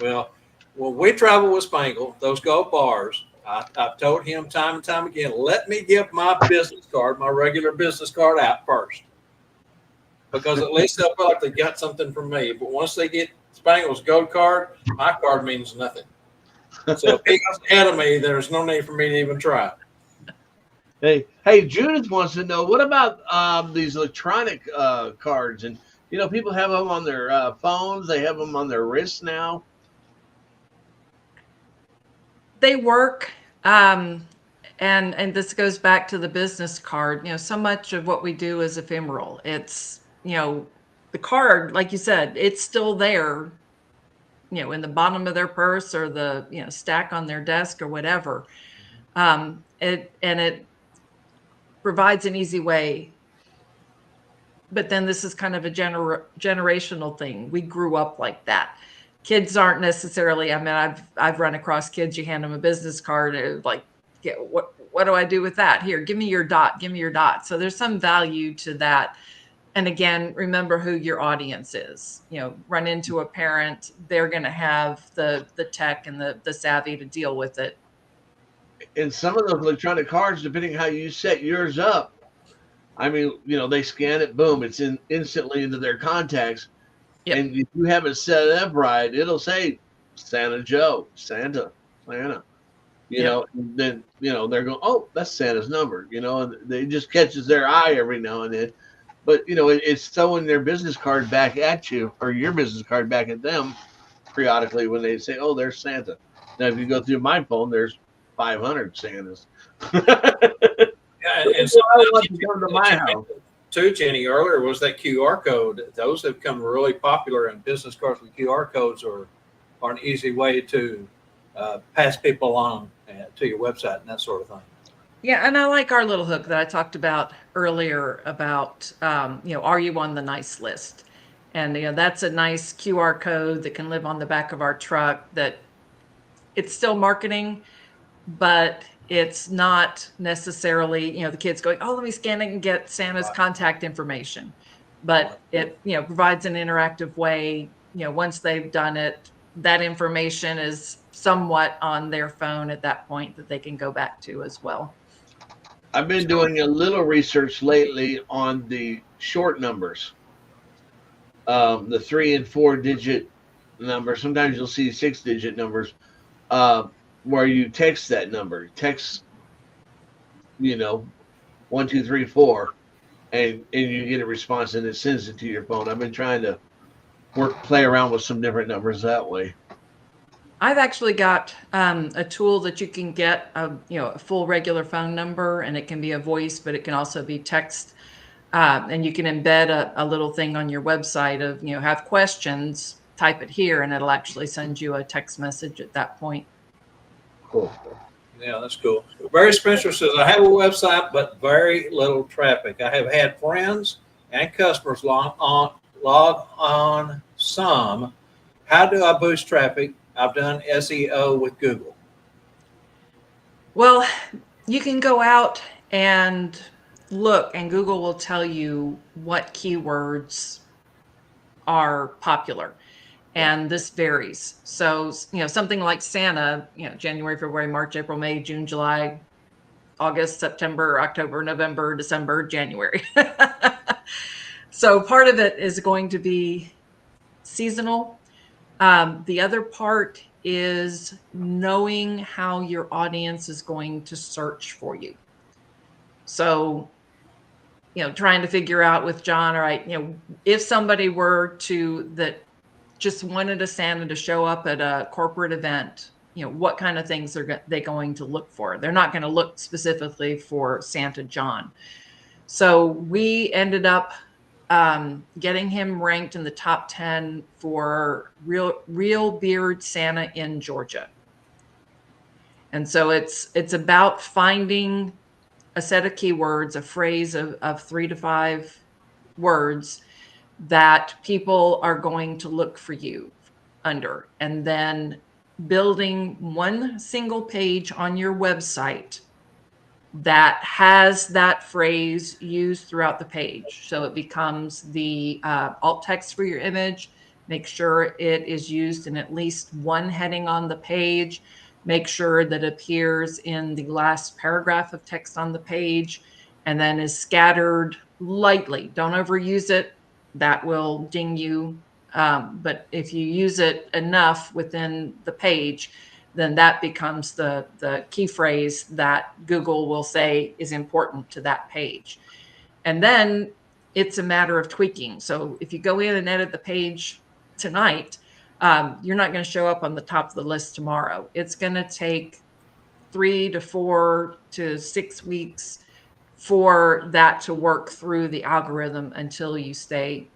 Well, when we travel with Spangle, those gold bars, I've told him time and time again, let me get my business card, my regular business card out first. Because at least they'll feel like they got something from me. But once they get Spangle's gold card, my card means nothing. So if he goes ahead of me, there's no need for me to even try. Hey, Judith wants to know, what about these electronic cards? And, people have them on their phones. They have them on their wrists now. They work. And this goes back to the business card. So much of what we do is ephemeral. It's, the card, like you said, it's still there, in the bottom of their purse or the, stack on their desk or whatever. It provides an easy way. But then this is kind of a generational thing. We grew up like that. Kids aren't necessarily, I've run across kids, you hand them a business card, and like, what do I do with that? Here, give me your dot, give me your dot. So there's some value to that. And again, remember who your audience is. Run into a parent, they're going to have the tech and the savvy to deal with it. And some of those electronic cards, depending how you set yours up, they scan it, boom, it's instantly into their contacts. Yep. And if you have it set up right, it'll say Santa Joe, Santa. And then, they're going, oh, that's Santa's number, and it just catches their eye every now and then. But, it's throwing their business card back at you, or your business card back at them periodically when they say, oh, there's Santa. Now, if you go through my phone, there's 500 Santas. And so I want to come to my house. Too, Jenny, earlier was that QR code. Those have become really popular, and business cards with QR codes are an easy way to pass people along to your website and that sort of thing. Yeah, and I like our little hook that I talked about earlier about, are you on the nice list? And, that's a nice QR code that can live on the back of our truck, that it's still marketing, but it's not necessarily, the kids going, oh, let me scan it and get Santa's contact information. But it, provides an interactive way, once they've done it, that information is somewhat on their phone at that point that they can go back to as well. I've been doing a little research lately on the short numbers, the 3 and 4 digit numbers. Sometimes you'll see 6-digit numbers where you text that number. Text, 1, 2, 3, 4, and you get a response and it sends it to your phone. I've been trying to play around with some different numbers that way. I've actually got a tool that you can get a full regular phone number, and it can be a voice, but it can also be text. And you can embed a little thing on your website of, have questions, type it here, and it'll actually send you a text message at that point. Cool. Yeah, that's cool. Barry Spencer says, I have a website, but very little traffic. I have had friends and customers log on some. How do I boost traffic? I've done SEO with Google. Well, you can go out and look, and Google will tell you what keywords are popular. And this varies. So, something like Santa, January, February, March, April, May, June, July, August, September, October, November, December, January. So part of it is going to be seasonal. The other part is knowing how your audience is going to search for you. So, trying to figure out with John, all right, if somebody were that just wanted a Santa to show up at a corporate event, what kind of things are they going to look for? They're not going to look specifically for Santa John. So we ended up getting him ranked in the top 10 for real beard Santa in Georgia. And so it's about finding a set of keywords, a phrase of 3 to 5 words that people are going to look for you under, and then building one single page on your website that has that phrase used throughout the page. So it becomes the alt text for your image. Make sure it is used in at least one heading on the page. make sure that it appears in the last paragraph of text on the page and then is scattered lightly. Don't overuse it. That will ding you. But if you use it enough within the page, then that becomes the key phrase that Google will say is important to that page. And then it's a matter of tweaking. So if you go in and edit the page tonight, you're not going to show up on the top of the list tomorrow. It's going to take 3 to 4 to 6 weeks for that to work through the algorithm until you get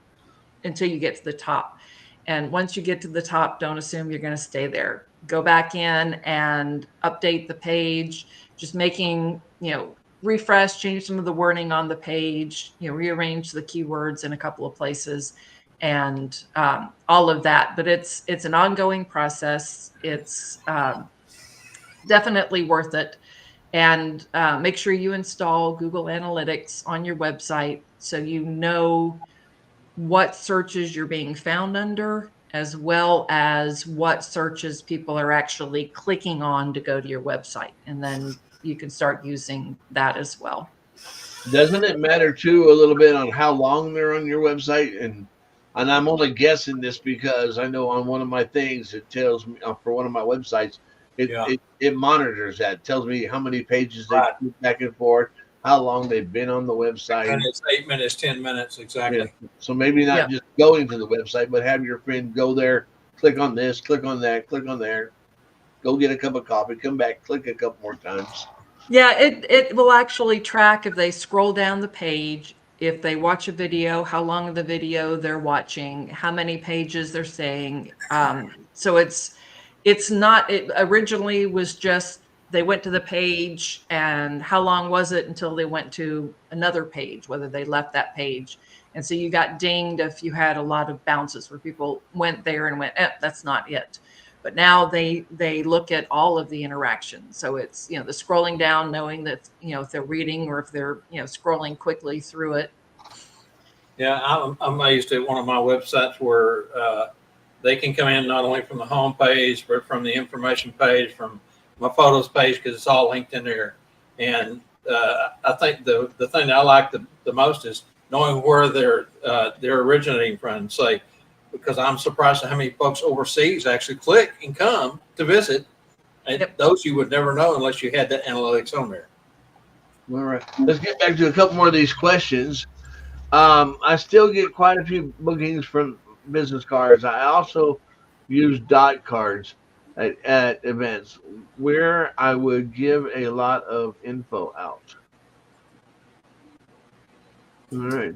to the top. And once you get to the top, don't assume you're going to stay there. Go back in and update the page, just making, refresh, change some of the wording on the page, rearrange the keywords in a couple of places, and all of that. But it's an ongoing process. It's definitely worth it. And make sure you install Google Analytics on your website so you know what searches you're being found under, as well as what searches people are actually clicking on to go to your website. And then you can start using that as well. Doesn't it matter too a little bit on how long they're on your website? And I'm only guessing this because I know on one of my things it tells me for one of my websites, it monitors that. It tells me how many pages they click back and forth, how long they've been on the website. And it's 8 minutes, 10 minutes, exactly. Yeah. So maybe not just going to the website, but have your friend go there, click on this, click on that, click on there, go get a cup of coffee, come back, click a couple more times. Yeah, it will actually track if they scroll down the page, if they watch a video, how long of the video they're watching, how many pages they're saying. So it's not, it originally was just they went to the page and how long was it until they went to another page, whether they left that page. And so you got dinged if you had a lot of bounces where people went there and went, that's not it. But now they look at all of the interactions. So it's, the scrolling down, knowing that, if they're reading or if they're, scrolling quickly through it. Yeah, I'm amazed at one of my websites where they can come in not only from the home page, but from the information page, from my photos page, because it's all linked in there. And I think the thing that I like the most is knowing where they're originating from. Say, because I'm surprised at how many folks overseas actually click and come to visit. And those you would never know unless you had that analytics on there. All right. Let's get back to a couple more of these questions. I still get quite a few bookings from business cards. I also use dot cards at events where I would give a lot of info out. All right.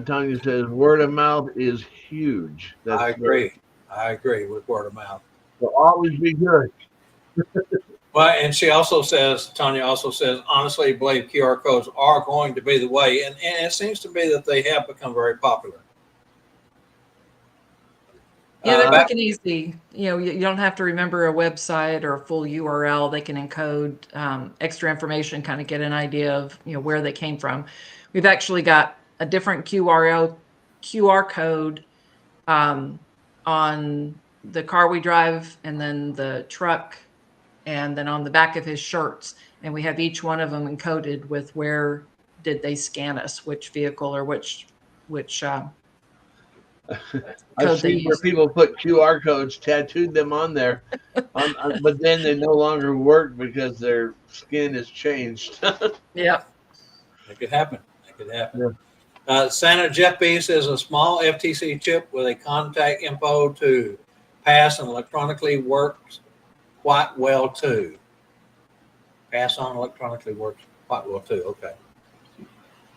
Tanya says word of mouth is huge. I agree. I agree with word of mouth. Will always be good. Well, and Tanya also says, honestly, I believe QR codes are going to be the way. And it seems to be that they have become very popular. Yeah, they're quick and easy. You don't have to remember a website or a full URL. They can encode extra information, kind of get an idea of where they came from. We've actually got a different QR code on the car we drive, and then the truck, and then on the back of his shirts. And we have each one of them encoded with where did they scan us, which vehicle or which I've seen where people put QR codes, tattooed them on there, but then they no longer work because their skin has changed. Yeah. That could happen. Yeah. Santa Jeff B says a small FTC chip with a contact info to pass and electronically works quite well too. Pass on electronically works quite well too. Okay.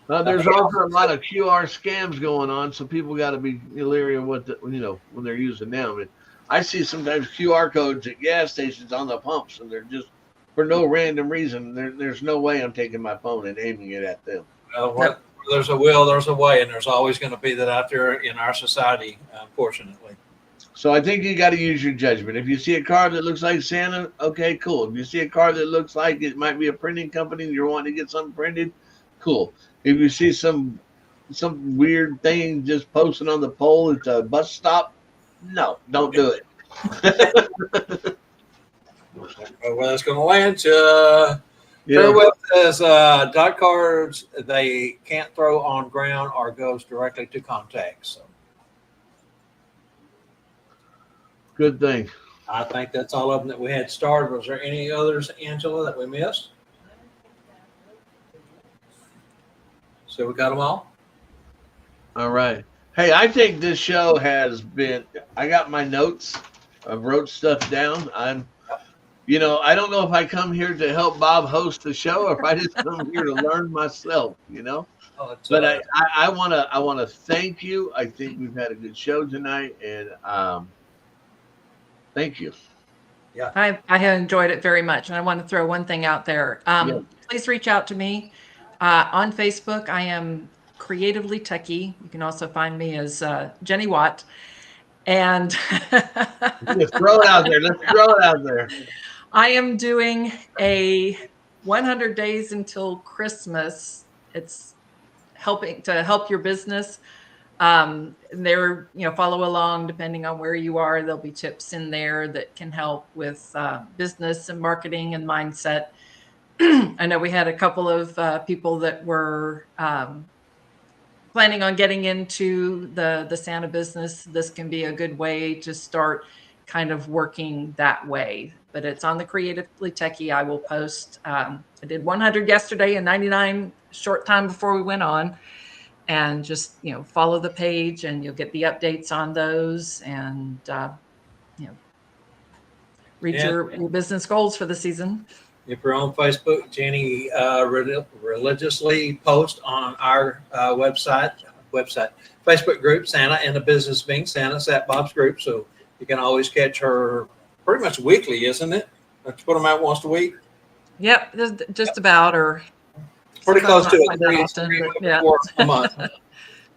There's also a lot of QR scams going on, so people got to be leery of what when they're using them. And I see sometimes QR codes at gas stations on the pumps, and they're just for no random reason. There's no way I'm taking my phone and aiming it at them. Where there's a will, there's a way, and there's always going to be that out there in our society, unfortunately. So I think you got to use your judgment. If you see a car that looks like Santa, okay, cool. If you see a car that looks like it might be a printing company and you're wanting to get something printed, cool. If you see some weird thing just posting on the pole, it's a bus stop, no, don't do it. Well, it's going to land you. Fair Web says dot cards they can't throw on ground or goes directly to contacts. So Good thing. I think that's all of them that we had started. Was there any others, Angela, that we missed? So we got them all? All right. Hey, I think this show has been, I got my notes. I wrote stuff down. I don't know if I come here to help Bob host the show or if I just come here to learn myself, But I want to thank you. I think we've had a good show tonight, and thank you. Yeah. I have enjoyed it very much. And I want to throw one thing out there. Please reach out to me on Facebook. I am Creatively Techy. You can also find me as Jenny Watt. And Let's throw it out there. Let's throw it out there. I am doing a 100 days until Christmas. It's helping to help your business. There, follow along depending on where you are. There'll be tips in there that can help with business and marketing and mindset. I know we had a couple of people that were planning on getting into the Santa business. This can be a good way to start kind of working that way. But it's on the Creatively Techy. I will post. I did 100 yesterday and 99 short time before we went on. And just, follow the page and you'll get the updates on those and, reach your business goals for the season. If you're on Facebook, Jenny religiously posts on our website, Facebook group, Santa and the Business Being Santa's at Bob's group. So you can always catch her pretty much weekly, isn't it? Don't you put them out once a week? Yep, just about, or pretty close to it. A month.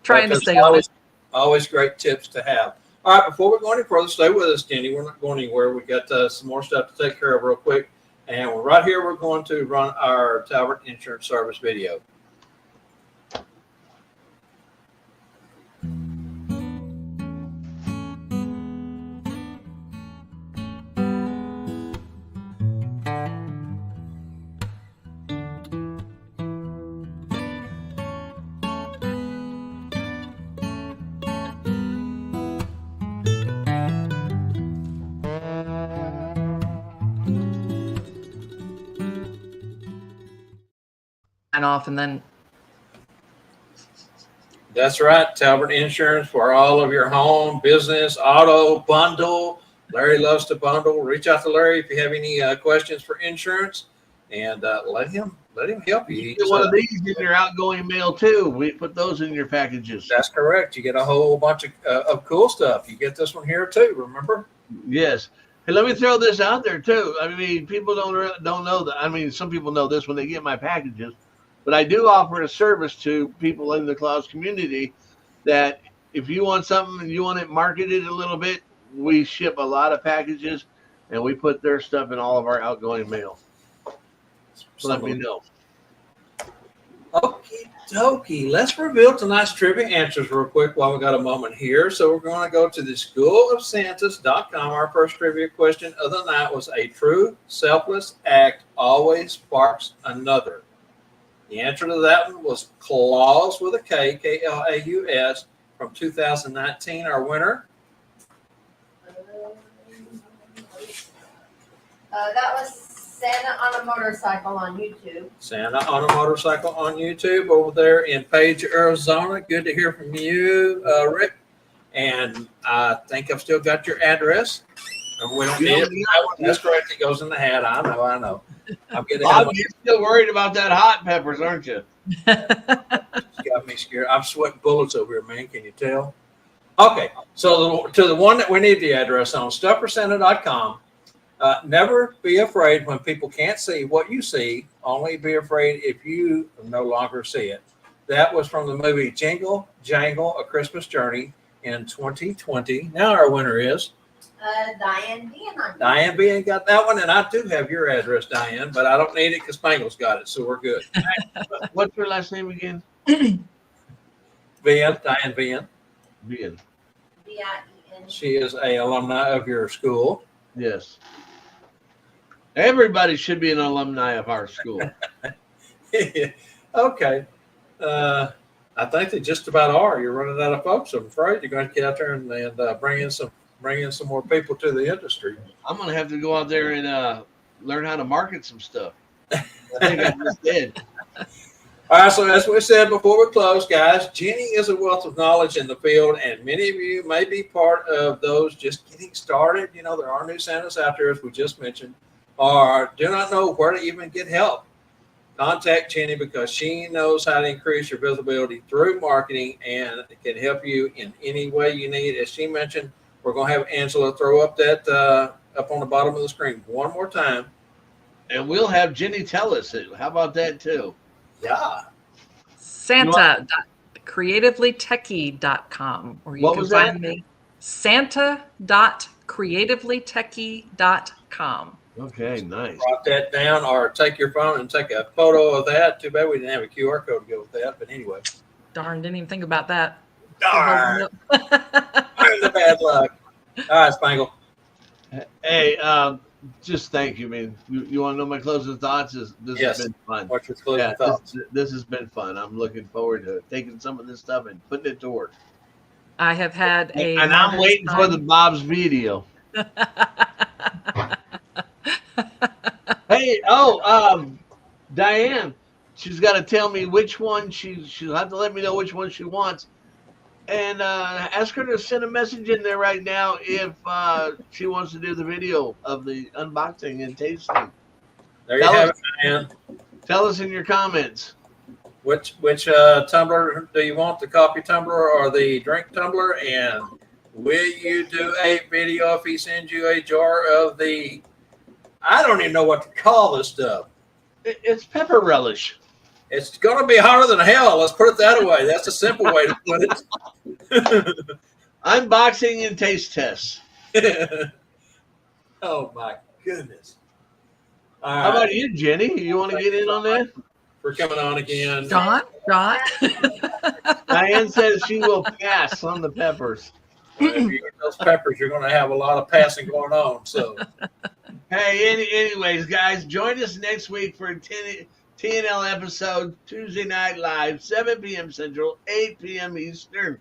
Trying to stay on it. Always great tips to have. All right, before we go any further, stay with us, Jenny. We're not going anywhere. We got some more stuff to take care of real quick. And right here, we're going to run our Talbert Insurance Service video. Off and then that's right. Talbert Insurance for all of your home, business, auto, bundle. Larry loves to bundle. Reach out to Larry if you have any questions for insurance, and let him help you. You get one of these in your outgoing mail too. We put those in your packages. That's correct. You get a whole bunch of cool stuff. You get this one here too. Remember? Yes. Hey, let me throw this out there too. I mean, people don't know that. I mean, some people know this when they get my packages. But I do offer a service to people in the Clouds community that if you want something and you want it marketed a little bit, we ship a lot of packages and we put their stuff in all of our outgoing mail. So let me know. Okie dokie. Let's reveal tonight's trivia answers real quick while we got a moment here. So we're going to go to the schoolofsantas.com. Our first trivia question of the night was, a true selfless act always sparks another. The answer to that one was Claus with a K, Klaus, from 2019. Our winner? That was Santa on a Motorcycle on YouTube. Santa on a Motorcycle on YouTube over there in Page, Arizona. Good to hear from you, Rick. And I think I've still got your address. We don't need it. That's correct. It goes in the hat. I know. I'm getting Bob, you're still worried about that hot peppers, aren't you? Got me scared. I'm sweating bullets over here, man. Can you tell? Okay, so to the one that we need the address on, StuffForSanta.com. Never be afraid when people can't see what you see. Only be afraid if you no longer see it. That was from the movie Jingle Jangle: A Christmas Journey in 2020. Now our winner is Diane Bean. Diane Bean got that one, and I do have your address, Diane, but I don't need it because Spangles got it, so we're good. What's your last name again? Diane Bean. Bean. B-I-E-N. She is a alumni of your school. Yes. Everybody should be an alumni of our school. Okay. I think they just about are. You're running out of folks. I'm afraid you're going to get out there and bring in some more people to the industry. I'm going to have to go out there and learn how to market some stuff. I think I just did. All right, so as we said before we close, guys, Jenny is a wealth of knowledge in the field, and many of you may be part of those just getting started. You know, there are new Santas out there, as we just mentioned, or do not know where to even get help. Contact Jenny because she knows how to increase your visibility through marketing and can help you in any way you need. As she mentioned, we're going to have Angela throw up that up on the bottom of the screen one more time. And we'll have Jenny tell us it. How about that, too? Yeah. Santa.creativelytechy.com. Or you What can was find that? me Santa.creativelytechy.com. Okay, nice. Write that down or take your phone and take a photo of that. Too bad we didn't have a QR code to go with that. But anyway. Darn, didn't even think about that. Darn. The bad luck. All right, Spangle. Hey, just thank you, man. You want to know my closing thoughts? This Yes. has been fun. What's your closing thoughts? This has been fun. I'm looking forward to taking some of this stuff and putting it to work. I have had a And I'm waiting for the Bob's video. Hey, Diane, she's got to tell me which one she'll have to let me know which one she wants, and ask her to send a message in there right now if she wants to do the video of the unboxing and tasting. There you have it, Diane. Tell us in your comments. Which tumbler do you want? The coffee tumbler or the drink tumbler? And will you do a video if he sends you a jar of the? I don't even know what to call this stuff. It's pepper relish. It's going to be hotter than hell. Let's put it that way. That's a simple way to put it. Unboxing and taste tests. Oh, my goodness. All How right. about you, Jenny? You want to get in on that? For coming on again. Dot. Diane says she will pass on the peppers. If you eat those peppers, you're going to have a lot of passing going on. So, Hey, anyways, guys, join us next week for a TNL episode, Tuesday Night Live, 7 p.m. Central, 8 p.m. Eastern.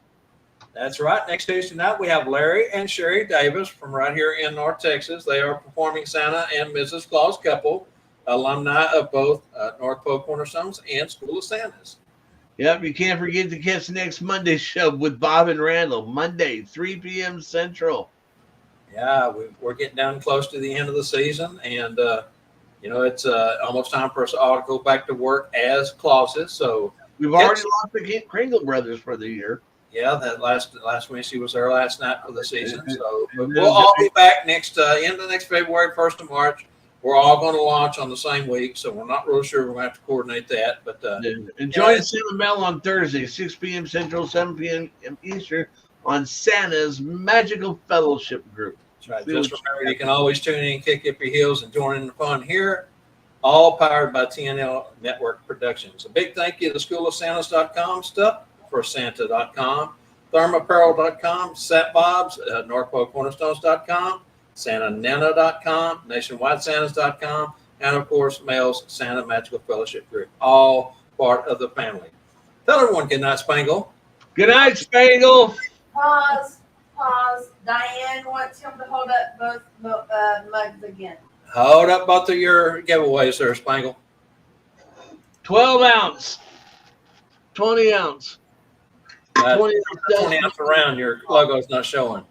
that's right. Next Tuesday night, we have Larry and Sherry Davis from right here in North Texas. They are performing Santa and Mrs. Claus couple, alumni of both North Pole Cornerstones and School of Santas. Yep, you can't forget to catch next Monday's show with Bob and Randall, Monday, 3 p.m. Central. Yeah, we're getting down close to the end of the season, and it's almost time for us all to go back to work as Clauses. So We've already lost the Kringle brothers for the year. yeah, that last Wednesday was our last night for the season. So we'll all be back next end of next February, 1st of March. We're all going to launch on the same week, so we're not real sure we're going to have to coordinate that. But And join Santa Mel on Thursday, 6 p.m. Central, 7 p.m. Eastern on Santa's Magical Fellowship Group. that's right. Just remember, you can always tune in, kick up your heels, and join in the fun here. All powered by TNL Network Productions. A big thank you to SchoolofSantas.com, stuff for Santa.com, ThermApparel.com, SatBobs, NorthPoleCornerstones.com, SantaNana.com, NationwideSantas.com, and of course, Mel's Santa Magical Fellowship Group. All part of the family. Tell everyone good night, Spangle. Good night, Spangle. Pause. Diane wants him to hold up both mugs again. Hold up both of your giveaways there, Spangle. 12 ounce, 20 ounce. 20 ounce around, your logo's not showing.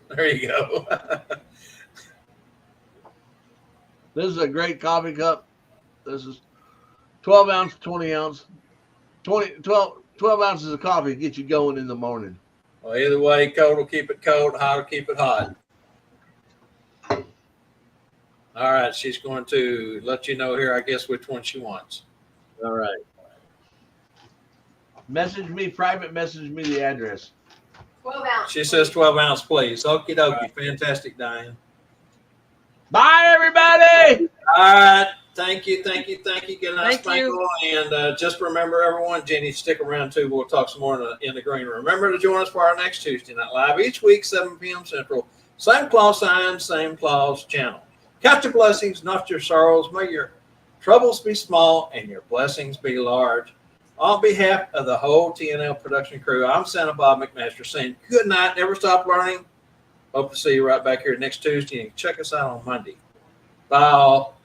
There you go. This is a great coffee cup. This is 12 ounce, 20 ounce. 12 ounces of coffee get you going in the morning. Well, either way, cold will keep it cold, hot will keep it hot. All right, she's going to let you know here, I guess, which one she wants. All right. Private message me the address. 12 ounce. She says 12 ounce, please. Okie dokie. Fantastic, Diane. Bye, everybody. All right. Thank you. Good night, Thank you. Spangle. And just remember, everyone, Jenny, stick around too. We'll talk some more in the green room. Remember to join us for our next Tuesday Night Live each week, 7 p.m. Central, Same clause sign, same clause channel. Count your blessings, not your sorrows. May your troubles be small and your blessings be large. On behalf of the whole TNL production crew, I'm Santa Bob McMaster saying good night, never stop learning. Hope to see you right back here next Tuesday and check us out on Monday. Bye all.